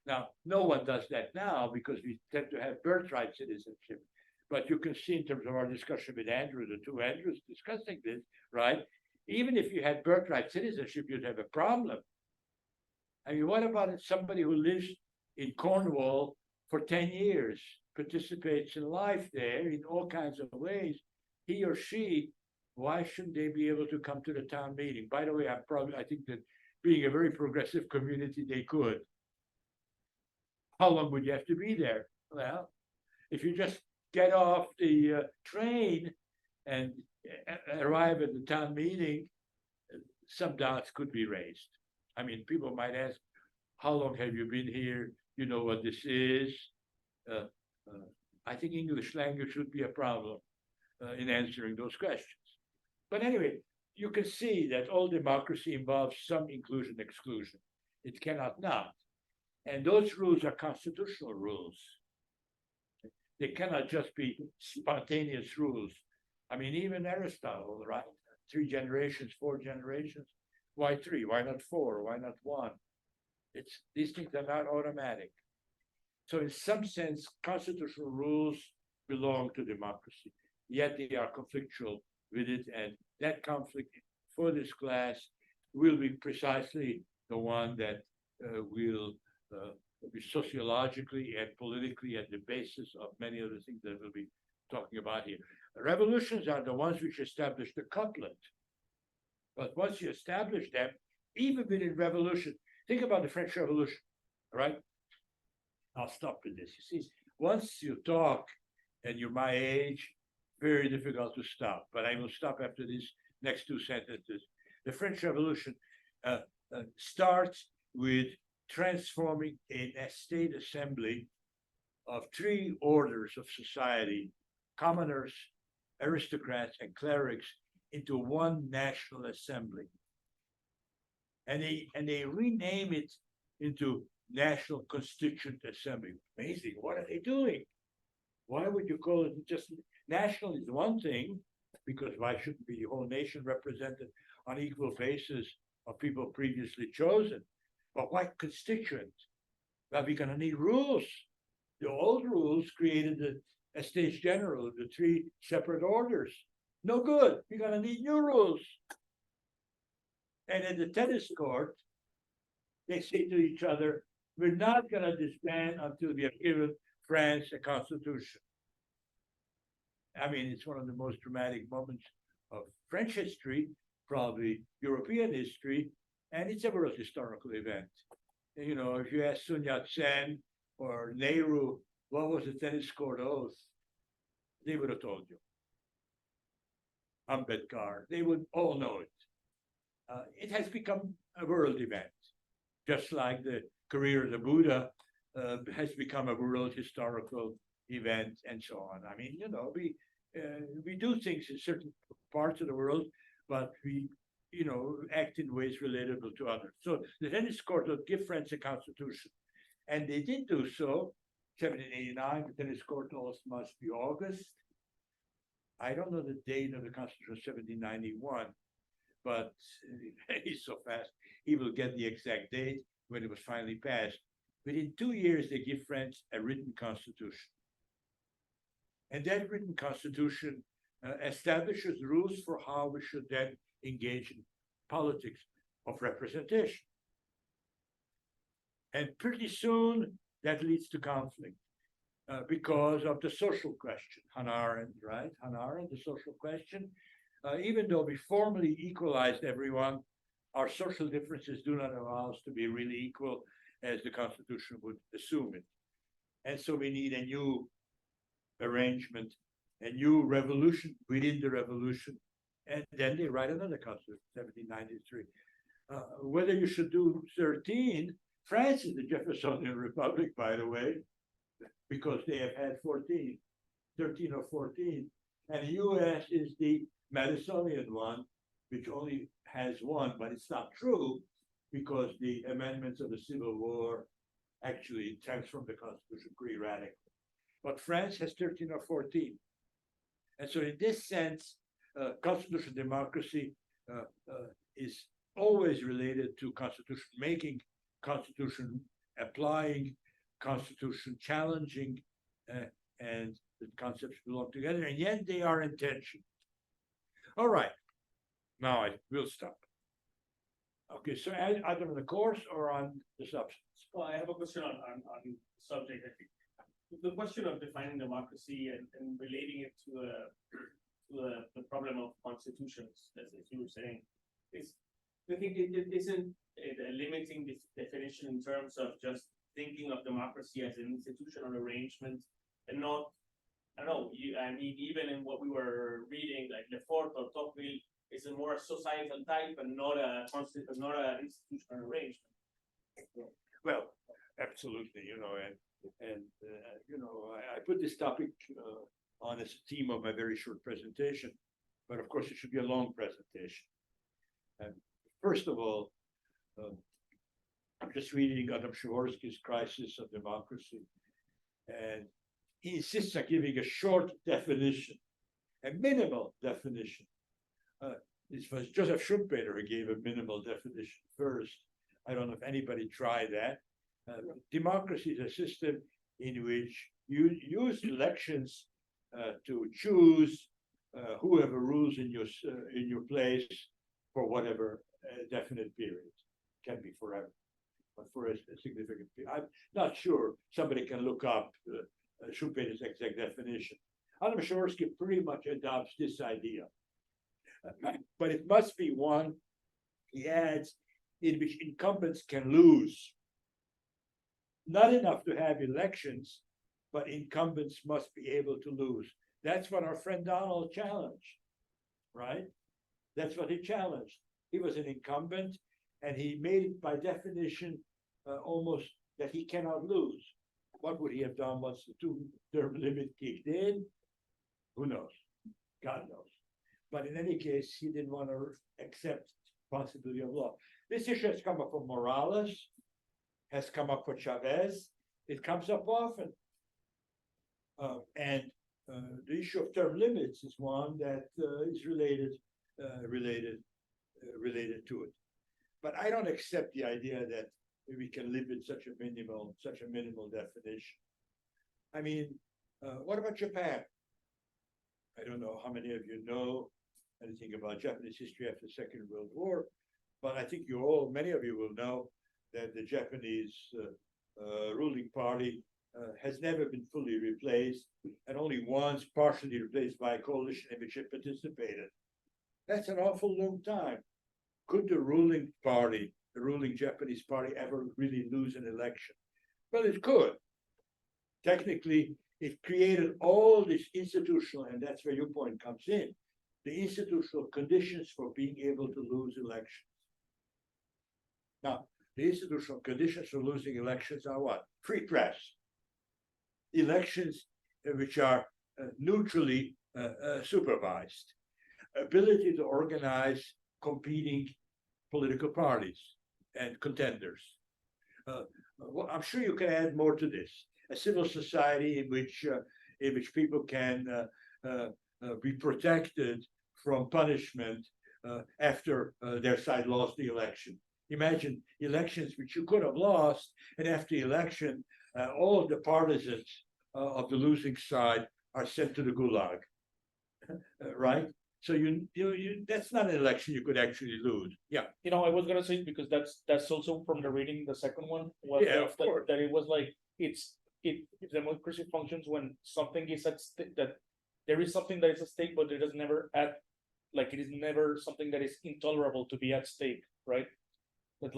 Now, no one does that now because we tend to have birthright citizenship. But you can see in terms of our discussion with Andrew, the two Andrews discussing this, right? Even if you had birthright citizenship, you'd have a problem. I mean, what about somebody who lives in Cornwall for 10 years, participates in life there in all kinds of ways? He or she, why shouldn't they be able to come to the town meeting? By the way, I think that being a very progressive community, they could. How long would you have to be there? Well, if you just get off the train and arrive at the town meeting, some doubts could be raised. I mean, people might ask, how long have you been here? You know what this is? I think English language would be a problem in answering those questions. But anyway, you can see that all democracy involves some inclusion, exclusion. It cannot not. And those rules are constitutional rules. They cannot just be spontaneous rules. I mean, even Aristotle, right? 3 generations, 4 generations. Why 3? Why not 4? Why not 1? These things are not automatic. So in some sense, constitutional rules belong to democracy, yet they are conflictual with it. And that conflict for this class will be precisely the one that will be sociologically and politically at the basis of many of the things that we'll be talking about here. Revolutions are the ones which establish the couplet. But once you establish them, even within revolution, think about the French Revolution, all right? I'll stop with this. You see, once you talk and you're my age, very difficult to stop. But I will stop after these next 2 sentences. The French Revolution starts with transforming a state assembly of 3 orders of society, commoners, aristocrats, and clerics, into one national assembly. And they rename it into National Constituent Assembly. Amazing. What are they doing? Why would you call it just national? Is one thing, because why shouldn't be the whole nation represented on equal basis of people previously chosen? But why constituent? Well, we're going to need rules. The old rules created a States General, the 3 separate orders. No good. You're gonna need new rules. And in the tennis court, they say to each other, we're not gonna disband until we have given France a constitution. I mean, it's one of the most dramatic moments of French history, probably European history, and it's a world historical event. You know, if you ask Sun Yat-sen or Nehru, what was the tennis court oath? They would have told you. Ambedkar, they would all know it. It has become a world event, just like the career of the Buddha has become a world historical event, and so on. I mean, you know, we do things in certain parts of the world, but we, you know, act in ways relatable to others. So the tennis court will give France a constitution, and they did do so. 1789, the tennis court laws must be August. I don't know the date of the Constitution of 1791, but he's so fast, he will get the exact date when it was finally passed. Within 2 years, they give France a written constitution. And that written constitution establishes rules for how we should then engage in politics of representation. And pretty soon, that leads to conflict. Because of the social question, Hannah Arendt, right? Hannah Arendt, the social question. Even though we formally equalized everyone, our social differences do not allow us to be really equal as the Constitution would assume it. And so we need a new arrangement, a new revolution within the revolution. And then they write another Constitution, 1793. Whether you should do 13, France is the Jeffersonian Republic, by the way, because they have had 13 or 14. And the US is the Madisonian one, which only has one, but it's not true because the amendments of the Civil War actually transformed the Constitution pretty radically. But France has 13 or 14. And so in this sense, constitutional democracy is always related to constitution making, constitution applying, constitution challenging, and the concepts belong together, and yet they are in tension. All right, now I will stop. Okay, so either on the course or on the substance. Well, I have a question on the subject. I think the question of defining democracy and relating it to the problem of constitutions, as you were saying, is I think it isn't a limiting definition in terms of just thinking of democracy as an institutional arrangement and not, I don't know, I mean, even in what we were reading, like Lefort or Tocqueville, is a more societal type and not an institutional arrangement. Well, absolutely, you know, and you know, I put this topic on as a theme of my very short presentation, but of course it should be a long presentation. And first of all, I'm just reading Adam Przeworski's Crisis of Democracy, and he insists on giving a short definition, a minimal definition. This was Joseph Schumpeter who gave a minimal definition first. I don't know if anybody tried that. Democracy is a system in which you use elections to choose whoever rules in your place for whatever definite period. Can be forever, but for a significant period. I'm not sure. Somebody can look up Schumpeter's exact definition. Adam Przeworski pretty much adopts this idea. But it must be one, he adds, in which incumbents can lose. Not enough to have elections, but incumbents must be able to lose. That's what our friend Donald challenged, right? That's what he challenged. He was an incumbent, and he made it by definition almost that he cannot lose. What would he have done once the two-term limit kicked in? Who knows? God knows. But in any case, he didn't want to accept possibility of law. This issue has come up for Morales, has come up for Chavez. It comes up often. And the issue of term limits is one that is related to it. But I don't accept the idea that we can live in such a minimal definition. I mean, what about Japan? I don't know how many of you know anything about Japanese history after the Second World War, but I think many of you will know that the Japanese ruling party has never been fully replaced, and only once partially replaced by a coalition in which it participated. That's an awful long time. Could the ruling party, the ruling Japanese party, ever really lose an election? Well, it could. Technically, it created all this institutional, and that's where your point comes in, the institutional conditions for being able to lose elections. Now, the institutional conditions for losing elections are what? Free press. Elections which are neutrally supervised. Ability to organize competing political parties and contenders. Well, I'm sure you can add more to this. A civil society in which people can be protected from punishment after their side lost the election. Imagine elections which you could have lost, and after the election, all of the partisans of the losing side are sent to the gulag, right? So that's not an election you could actually lose. Yeah. I was gonna say, because that's also from the reading, the second one was Yeah, of course. that it was like democracy functions when something is at stake, that there is something that is at stake, but it is never it is never something that is intolerable to be at stake, right? But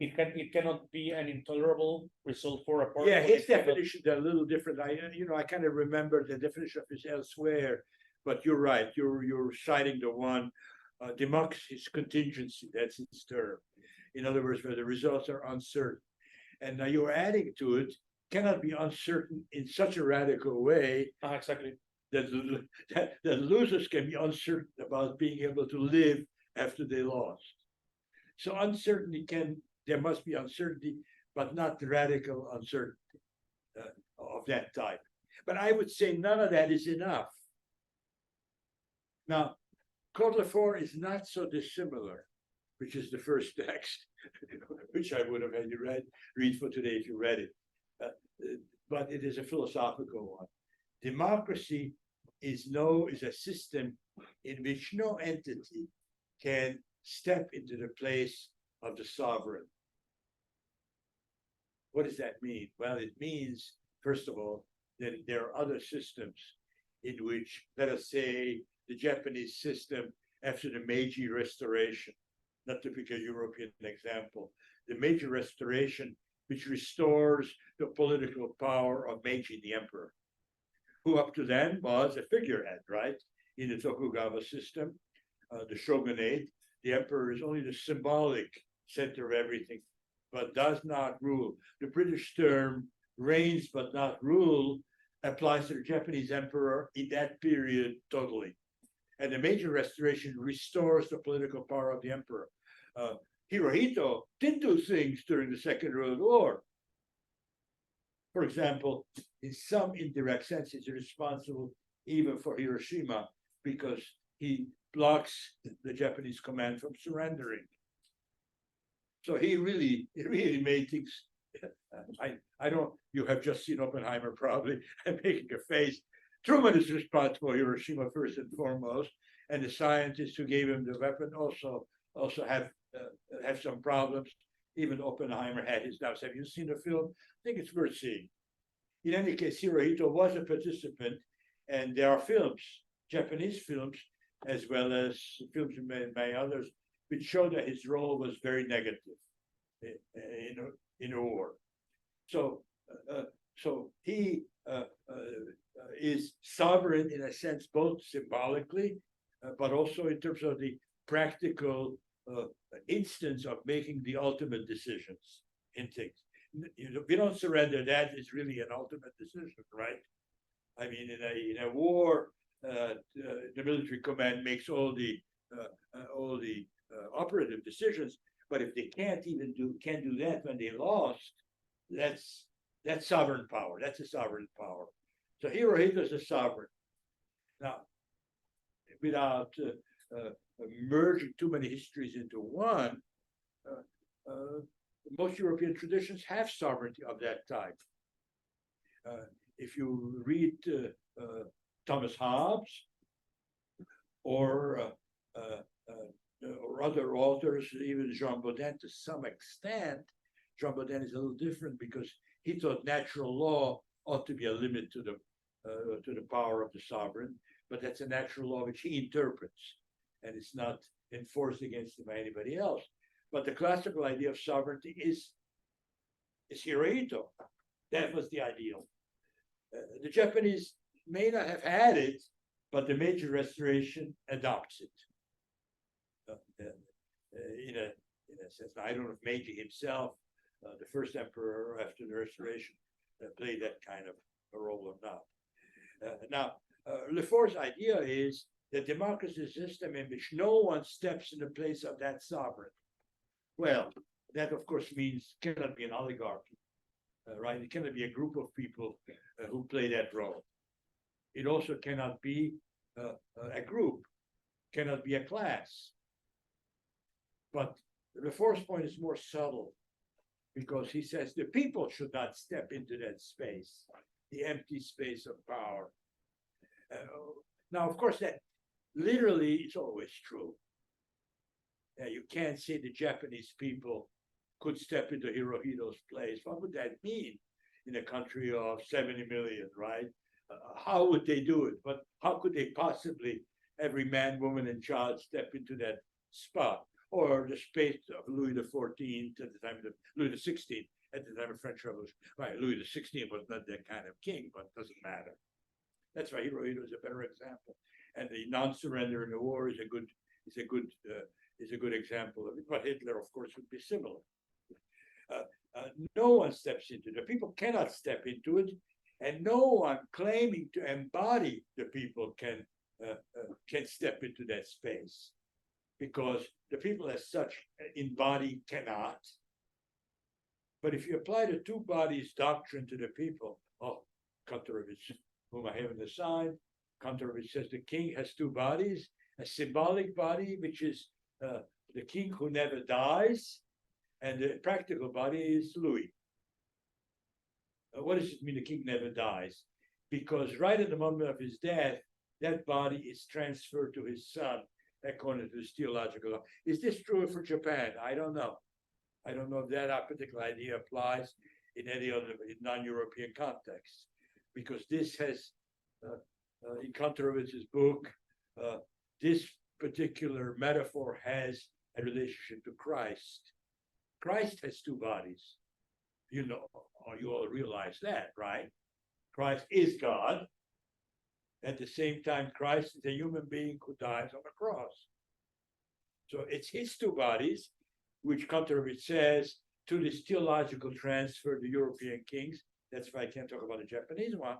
it cannot be an intolerable result for a party. Yeah, but his it cannot- definitions are a little different. I kind of remember the definition of this elsewhere, but you're right. You're citing the one, democracy is contingency. That's its term. In other words, where the results are uncertain. And now you're adding to it, cannot be uncertain in such a radical way Exactly. that losers can be uncertain about being able to live after they lost. So there must be uncertainty, but not the radical uncertainty of that type. But I would say none of that is enough. Now, Code Lefort is not so dissimilar, which is the first text, which I would have had you read for today if you read it. But it is a philosophical one. Democracy is a system in which no entity can step into the place of the sovereign. What does that mean? Well, it means, first of all, that there are other systems in which, let us say, the Japanese system after the Meiji Restoration, not to pick a European example, the Meiji Restoration, which restores the political power of Meiji, the emperor, who up to then was a figurehead, right? In the Tokugawa system, the shogunate, the emperor is only the symbolic center of everything, but does not rule. The British term reigns but not rule applies to the Japanese emperor in that period totally. And the Meiji Restoration restores the political power of the emperor. Hirohito did do things during the Second World War. For example, in some indirect sense, he's responsible even for Hiroshima because he blocks the Japanese command from surrendering. So he really made things. I don't. You have just seen Oppenheimer, probably. I'm making a face. Truman is responsible for Hiroshima first and foremost, and the scientists who gave him the weapon also have some problems. Even Oppenheimer had his doubts. Have you seen the film? I think it's worth seeing. In any case, Hirohito was a participant, and there are films, Japanese films, as well as films made by others, which show that his role was very negative in a war. So he is sovereign in a sense, both symbolically, but also in terms of the practical instance of making the ultimate decisions in things. If you don't surrender, that is really an ultimate decision, right? I mean, in a war, the military command makes all the operative decisions, but if they can't do that when they lost, that's sovereign power. That's a sovereign power. So Hirohito is a sovereign. Now, without merging too many histories into one, most European traditions have sovereignty of that type. If you read Thomas Hobbes or other authors, even Jean Bodin to some extent. Jean Bodin is a little different because he thought natural law ought to be a limit to the power of the sovereign, but that's a natural law which he interprets, and it's not enforced against him by anybody else. But the classical idea of sovereignty is Hirohito. That was the ideal. The Japanese may not have had it, but the Meiji Restoration adopts it. In a sense, I don't know if Meiji himself, the first emperor after the Restoration, played that kind of a role or not. Now, Lefort's idea is that democracy is a system in which no one steps in the place of that sovereign. Well, that of course means cannot be an oligarchy, right? It cannot be a group of people who play that role. It also cannot be a group, cannot be a class. But Lefort's point is more subtle because he says the people should not step into that space, the empty space of power. Now, of course, that literally is always true. You can't say the Japanese people could step into Hirohito's place. What would that mean in a country of 70 million, right? How would they do it? But how could they possibly, every man, woman, and child, step into that spot? Or the space of Louis XIV at the time of Louis XVI at the time of French Revolution. Right, Louis XVI was not that kind of king, but it doesn't matter. That's why Hirohito is a better example. And the non-surrender in the war is a good example of it. But Hitler, of course, would be similar. No one steps into it. The people cannot step into it, and no one claiming to embody the people can step into that space, because the people as such embody cannot. But if you apply the two bodies doctrine to the people, Kantorowicz, whom I have in the side, Kantorowicz says the king has two bodies, a symbolic body, which is the king who never dies, and the practical body is Louis. What does it mean the king never dies? Because right at the moment of his death, that body is transferred to his son, according to this theological law. Is this true for Japan? I don't know. I don't know if that particular idea applies in any other non-European context, because this has, in Kantorowicz's book, this particular metaphor has a relationship to Christ. Christ has two bodies. You know, or you all realize that, right? Christ is God. At the same time, Christ is a human being who dies on the cross. So it's his two bodies, which Kantorowicz says, to this theological transfer, the European kings, that's why I can't talk about the Japanese one,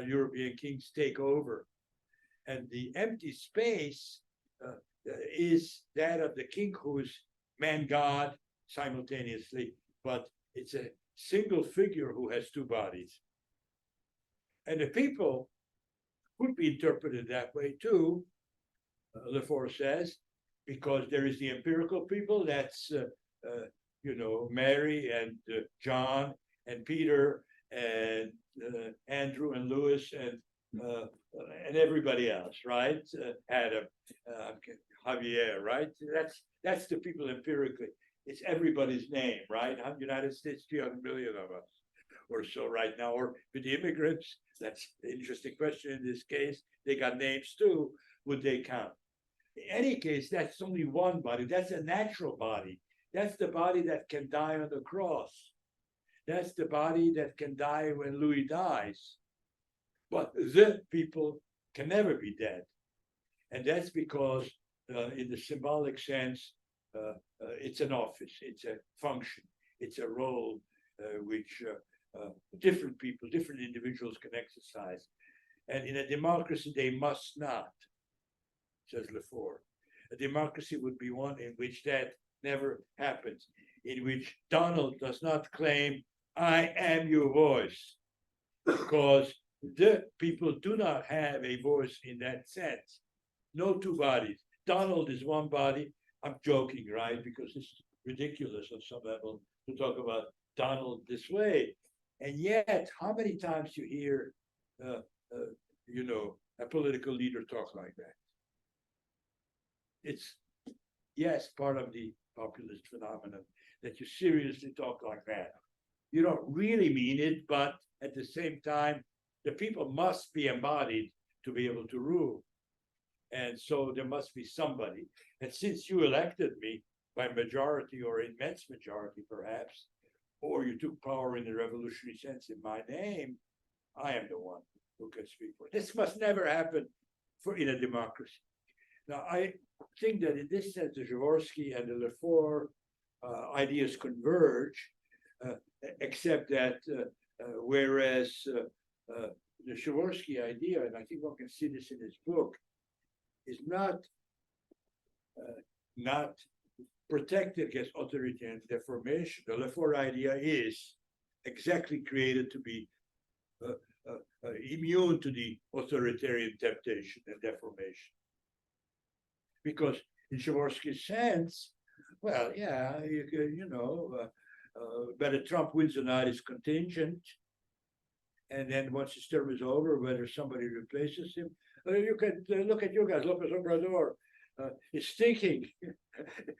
European kings take over. And the empty space is that of the king who is man-God simultaneously, but it's a single figure who has two bodies. And the people could be interpreted that way too, Lefort says, because there is the empirical people, that's Mary and John and Peter and Andrew and Louis and everybody else, right? Adam, Javier, right? That's the people empirically. It's everybody's name, right? United States, 300 million of us or so right now. Or with the immigrants, that's an interesting question in this case. They got names too. Would they count? In any case, that's only one body. That's a natural body. That's the body that can die on the cross. That's the body that can die when Louis dies. But the people can never be dead. And that's because in the symbolic sense, it's an office, it's a function, it's a role which different people, different individuals can exercise. And in a democracy, they must not, says Lefort. A democracy would be one in which that never happens, in which Donald does not claim, I am your voice, because the people do not have a voice in that sense. No two bodies. Donald is one body. I'm joking, right? Because it's ridiculous on some level to talk about Donald this way. And yet, how many times you hear, a political leader talk like that? it's, yes, part of the populist phenomenon that you seriously talk like that. You don't really mean it, but at the same time, the people must be embodied to be able to rule. And so there must be somebody. And since you elected me by majority or immense majority, perhaps, or you took power in the revolutionary sense in my name, I am the one who can speak for it. This must never happen in a democracy. Now, I think that in this sense, the Jaworski and the Lefort ideas converge, except that whereas the Jaworski idea, and I think one can see this in his book, is not protected against authoritarian deformation. The Lefort idea is exactly created to be immune to the authoritarian temptation and deformation. Because in Jaworski's sense, well, yeah, whether Trump wins or not is contingent. And then once his term is over, whether somebody replaces him, you can look at you guys, Lopez Obrador is thinking,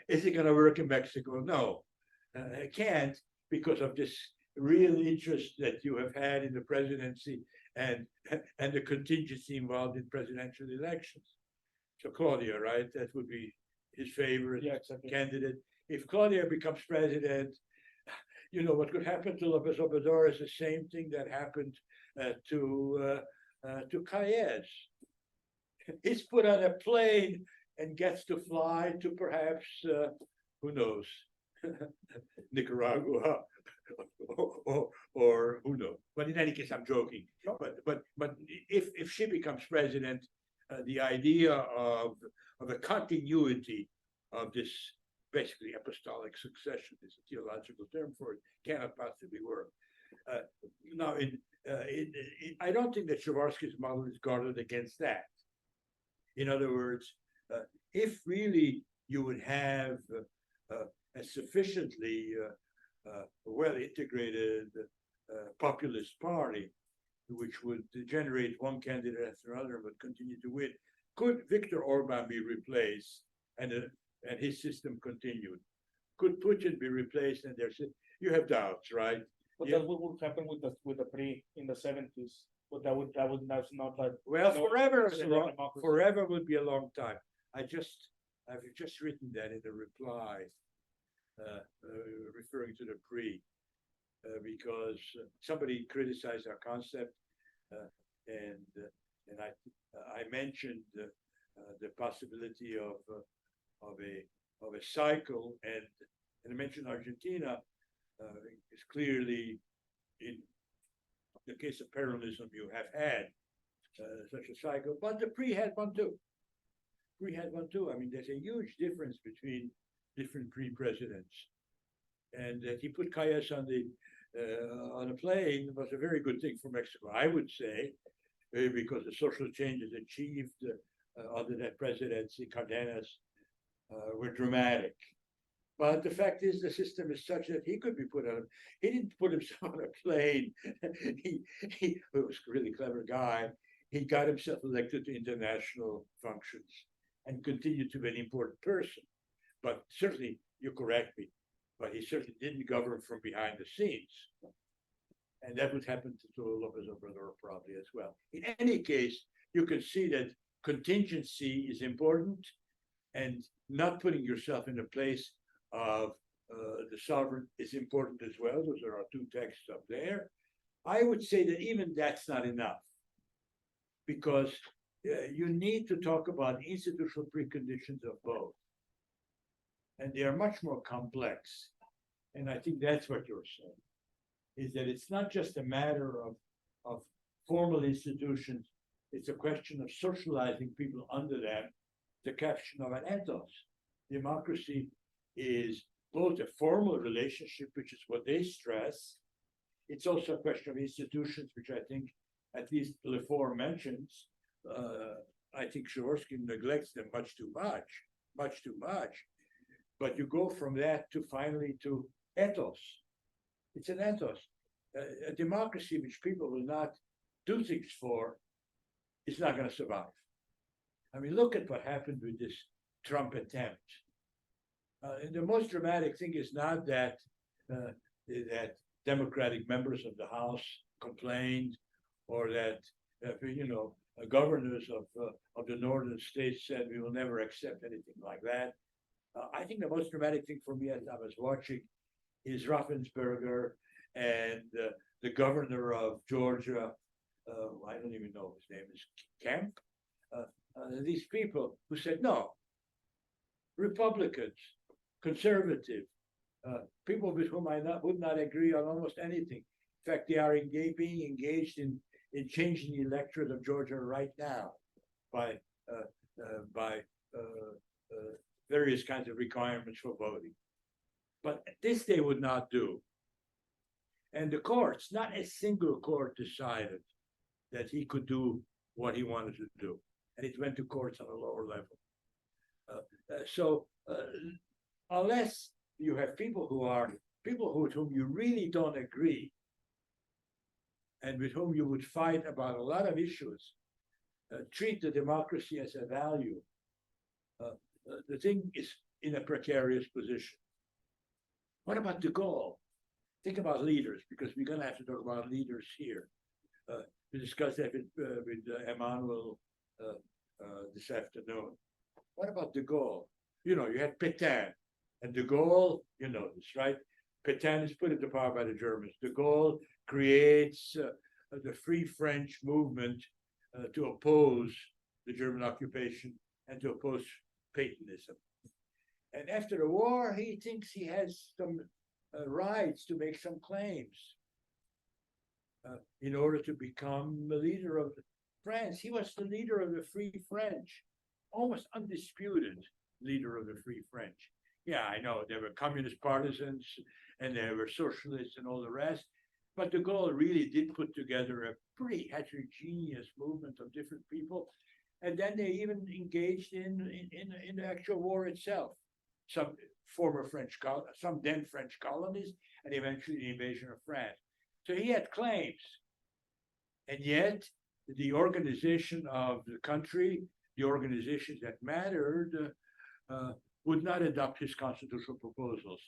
is it going to work in Mexico? No, it can't, because of this real interest that you have had in the presidency and the contingency involved in presidential elections. So Claudia, right? That would be his favorite candidate. If Claudia becomes president, you know what could happen to Lopez Obrador is the same thing that happened to Calles. He's put on a plane and gets to fly to perhaps who knows, Nicaragua, or who knows. But in any case, I'm joking. But if she becomes president, the idea of a continuity of this basically apostolic succession is a theological term for it, cannot possibly work. Now, I don't think that Jaworski's model is guarded against that. In other words, if really you would have a sufficiently well-integrated populist party, which would generate one candidate after another but continue to win, could Viktor Orban be replaced and his system continued? Could Putin be replaced and you have doubts, right? But that's what would happen with the PRI in the 70s. But that's not like, well, no, forever it's a democracy. forever would be a long time. I've just written that in the reply, referring to the PRI, because somebody criticized our concept, and I mentioned the possibility of a cycle, and I mentioned Argentina is clearly, in the case of Peronism, you have had such a cycle, but the PRI had one too. I mean, there's a huge difference between different PRI presidents, and that he put Calles on a plane was a very good thing for Mexico, I would say, because the social changes achieved under that presidency, Cardenas, were dramatic. But the fact is, the system is such that he could be put on. He didn't put himself on a plane. He was a really clever guy. He got himself elected to international functions and continued to be an important person. But certainly, you correct me, but he certainly didn't govern from behind the scenes. And that would happen to Lopez Obrador probably as well. In any case, you can see that contingency is important, and not putting yourself in the place of the sovereign is important as well. Those are our two texts up there. I would say that even that's not enough, because you need to talk about institutional preconditions of both. And they are much more complex. And I think that's what you're saying, is that it's not just a matter of formal institutions, it's a question of socializing people under them, the caption of an ethos. Democracy is both a formal relationship, which is what they stress. It's also a question of institutions, which I think at least Lefort mentions. I think Jaworski neglects them much too much. But you go from that to finally to ethos. It's an ethos. A democracy which people will not do things for is not going to survive. I mean, look at what happened with this Trump attempt. And the most dramatic thing is not that that Democratic members of the House complained, or that governors of the northern states said we will never accept anything like that. I think the most dramatic thing for me as I was watching is Raffensperger and the governor of Georgia. I don't even know his name is Kemp. These people who said no. Republicans, conservative, people with whom I would not agree on almost anything. In fact, they are being engaged in changing the electorate of Georgia right now by various kinds of requirements for voting. But this they would not do. And the courts, not a single court decided that he could do what he wanted to do. And it went to courts on a lower level. So unless you have people with whom you really don't agree, and with whom you would fight about a lot of issues, treat the democracy as a value, the thing is in a precarious position. What about de Gaulle? Think about leaders, because we're going to have to talk about leaders here. We discussed that with Emmanuel this afternoon. What about de Gaulle? You had Pétain, and de Gaulle, you know this, right? Pétain is put into power by the Germans. De Gaulle creates the Free French movement to oppose the German occupation and to oppose Paytonism. And after the war, he thinks he has some rights to make some claims in order to become the leader of France. He was the leader of the Free French, almost undisputed leader of the Free French. Yeah, I know there were communist partisans and there were socialists and all the rest, but de Gaulle really did put together a pretty heterogeneous movement of different people. And then they even engaged in the actual war itself. Some then French colonies, and eventually the invasion of France. So he had claims. And yet the organization of the country, the organizations that mattered, would not adopt his constitutional proposals,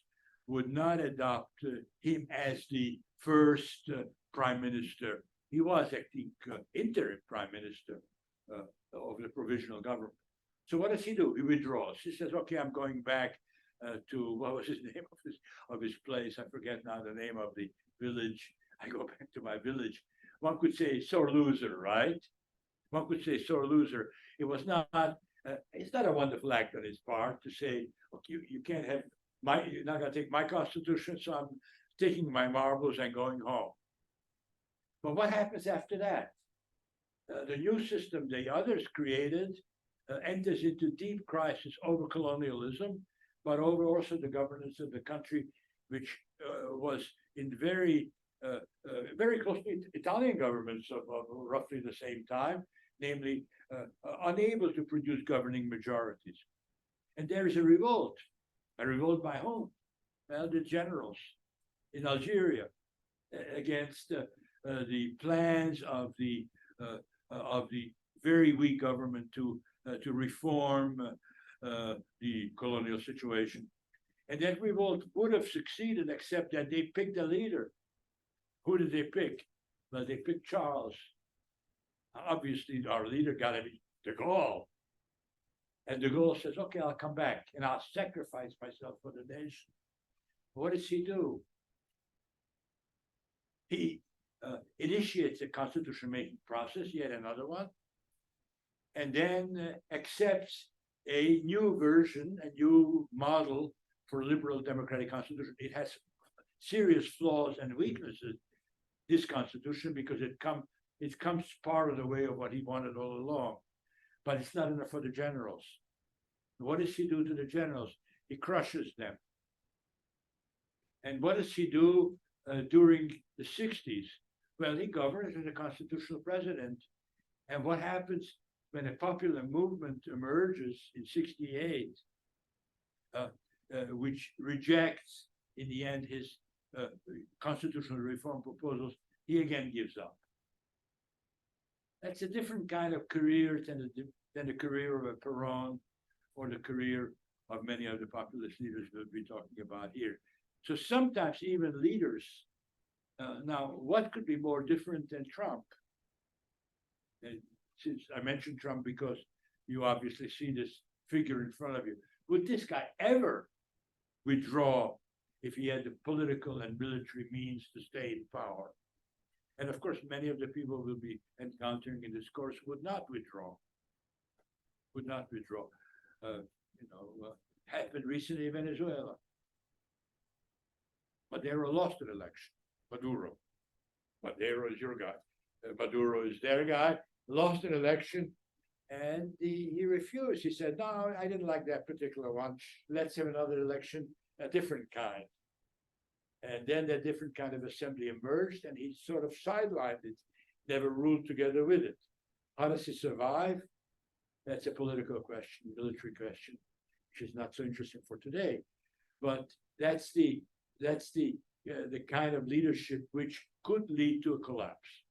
would not adopt him as the first prime minister. He was, I think, interim prime minister of the provisional government. So what does he do? He withdraws. He says, okay, I'm going back to, what was his name of his place? I forget now the name of the village. I go back to my village. One could say sore loser, right? One could say sore loser. It was not, it's not a wonderful act on his part to say, okay, you can't have you're not going to take my constitution, so I'm taking my marbles and going home. But what happens after that? The new system the others created enters into deep crisis over colonialism, but over also the governance of the country, which was in very close to Italian governments of roughly the same time, namely unable to produce governing majorities. And there is a revolt by whom? Well, the generals in Algeria against the plans of the very weak government to reform the colonial situation. And that revolt would have succeeded, except that they picked a leader. Who did they pick? Well, they picked Charles. Obviously, our leader got to be de Gaulle. And de Gaulle says, okay, I'll come back and I'll sacrifice myself for the nation. What does he do? He initiates a constitution-making process, yet another one, and then accepts a new version, a new model for liberal democratic constitution. It has serious flaws and weaknesses, this constitution, because it comes part of the way of what he wanted all along. But it's not enough for the generals. What does he do to the generals? He crushes them. And what does he do during the 60s? Well, he governs as a constitutional president. And what happens when a popular movement emerges in 68, which rejects, in the end, his constitutional reform proposals? He again gives up. That's a different kind of career than the career of a Perón or the career of many of the populist leaders we'll be talking about here. So sometimes even leaders, now what could be more different than Trump? And since I mentioned Trump because you obviously see this figure in front of you, would this guy ever withdraw if he had the political and military means to stay in power? And of course, many of the people we'll be encountering in this course would not withdraw. Would not withdraw. Happened recently in Venezuela. Maduro lost an election. Maduro is your guy. Maduro is their guy. Lost an election, and he refused. He said, "No, I didn't like that particular one. Let's have another election, a different kind." And then that different kind of assembly emerged, and he sort of sidelined it, never ruled together with it. How does he survive? That's a political question, military question, which is not so interesting for today. But that's the kind of leadership which could lead to a collapse.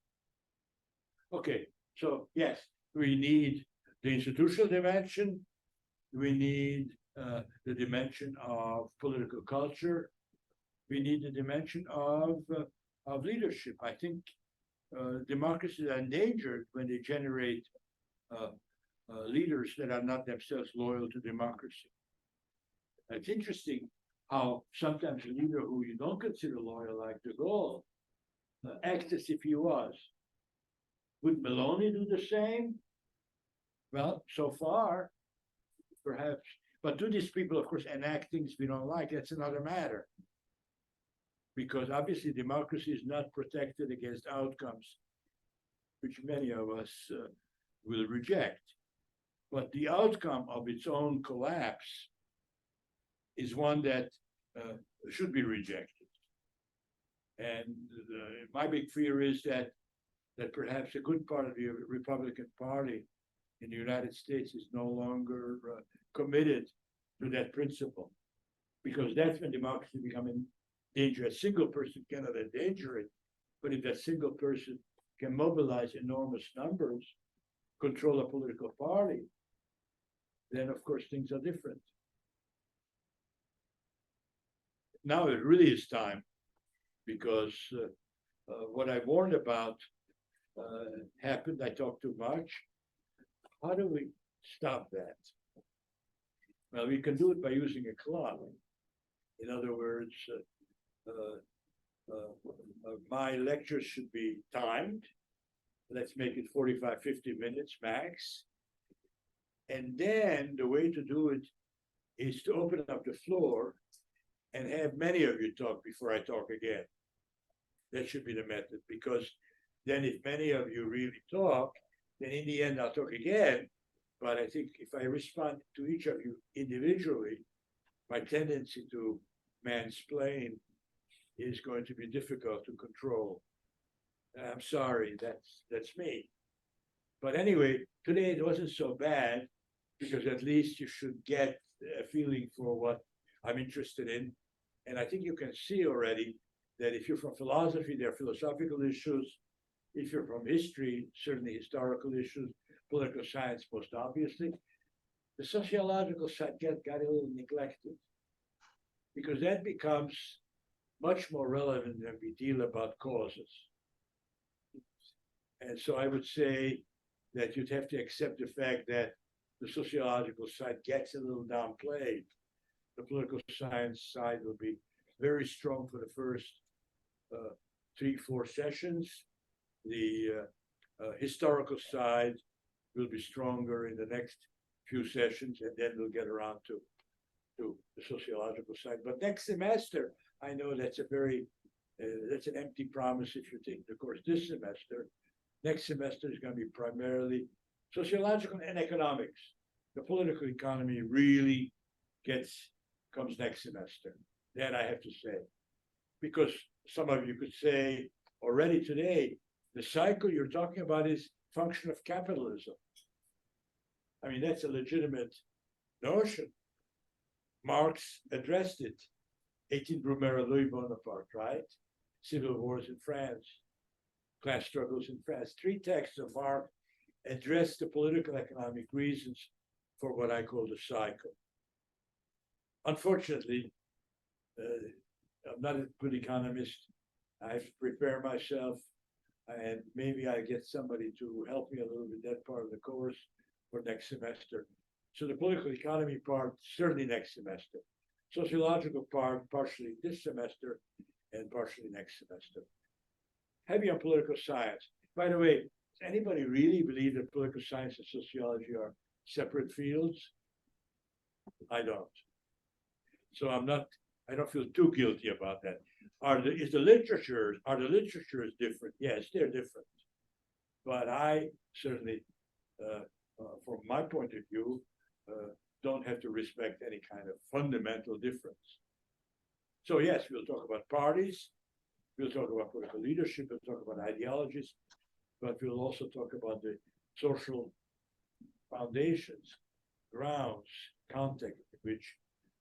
Okay, so yes, we need the institutional dimension. We need the dimension of political culture. We need the dimension of leadership. I think democracies are endangered when they generate leaders that are not themselves loyal to democracy. It's interesting how sometimes a leader who you don't consider loyal, like de Gaulle, acts as if he was. Would Meloni do the same? Well, so far, perhaps. But do these people, of course, enact things we don't like? That's another matter. Because obviously democracy is not protected against outcomes which many of us will reject. But the outcome of its own collapse is one that should be rejected. And my big fear is that perhaps a good part of the Republican Party in the United States is no longer committed to that principle, because that's when democracy becomes in danger. A single person cannot endanger it, but if that single person can mobilize enormous numbers, control a political party, then of course things are different. Now it really is time, because what I warned about happened. I talked too much. How do we stop that? Well, we can do it by using a clock. In other words, my lectures should be timed. Let's make it 45, 50 minutes max. And then the way to do it is to open up the floor and have many of you talk before I talk again. That should be the method, because then if many of you really talk, then in the end I'll talk again. But I think if I respond to each of you individually, my tendency to mansplain is going to be difficult to control. I'm sorry, that's me. But anyway, today it wasn't so bad, because at least you should get a feeling for what I'm interested in. And I think you can see already that if you're from philosophy, there are philosophical issues. If you're from history, certainly historical issues, political science, most obviously. The sociological side got a little neglected, because that becomes much more relevant when we deal about causes. And so I would say that you'd have to accept the fact that the sociological side gets a little downplayed. The political science side will be very strong for the first 3-4 sessions. The historical side will be stronger in the next few sessions, and then we'll get around to the sociological side. But next semester, I know that's that's an empty promise if you take the course this semester. Next semester is going to be primarily sociological and economics. The political economy really comes next semester. Then I have to say, because some of you could say already today, the cycle you're talking about is function of capitalism. I mean, that's a legitimate notion. Marx addressed it. 18 Brumaire, Louis Bonaparte, right? Civil wars in France, class struggles in France. 3 texts of Marx address the political economic reasons for what I call the cycle. Unfortunately, I'm not a good economist. I have to prepare myself, and maybe I get somebody to help me a little bit that part of the course for next semester. So the political economy part, certainly next semester. Sociological part, partially this semester and partially next semester. Heavy on political science. By the way, does anybody really believe that political science and sociology are separate fields? I don't. So I don't feel too guilty about that. Are the literatures different? Yes, they're different. But I certainly, from my point of view, don't have to respect any kind of fundamental difference. So yes, we'll talk about parties, we'll talk about political leadership, we'll talk about ideologies, but we'll also talk about the social foundations, grounds, context in which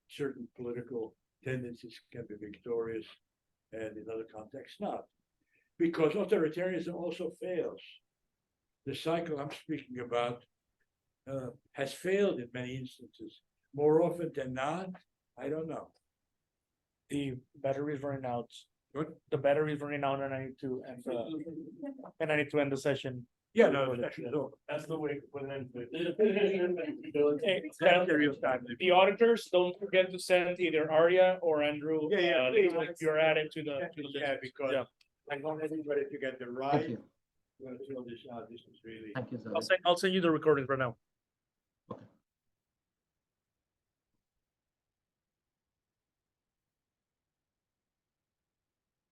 certain political tendencies can be victorious and in other contexts not. Because authoritarianism also fails. The cycle I'm speaking about has failed in many instances. More often than not, I don't know. The battery is running out. What? The battery is running out, and I need to end the session. Yeah, no, actually, no. That's the way when then. Hey, the auditors, don't forget to send either Arya or Andrew. Yeah, if you're added to the Yeah, list. because Yeah. I want everybody to get the Thank right. you. I'm gonna fill this out. This is really. Thank you, sir. I'll send you the recording right now.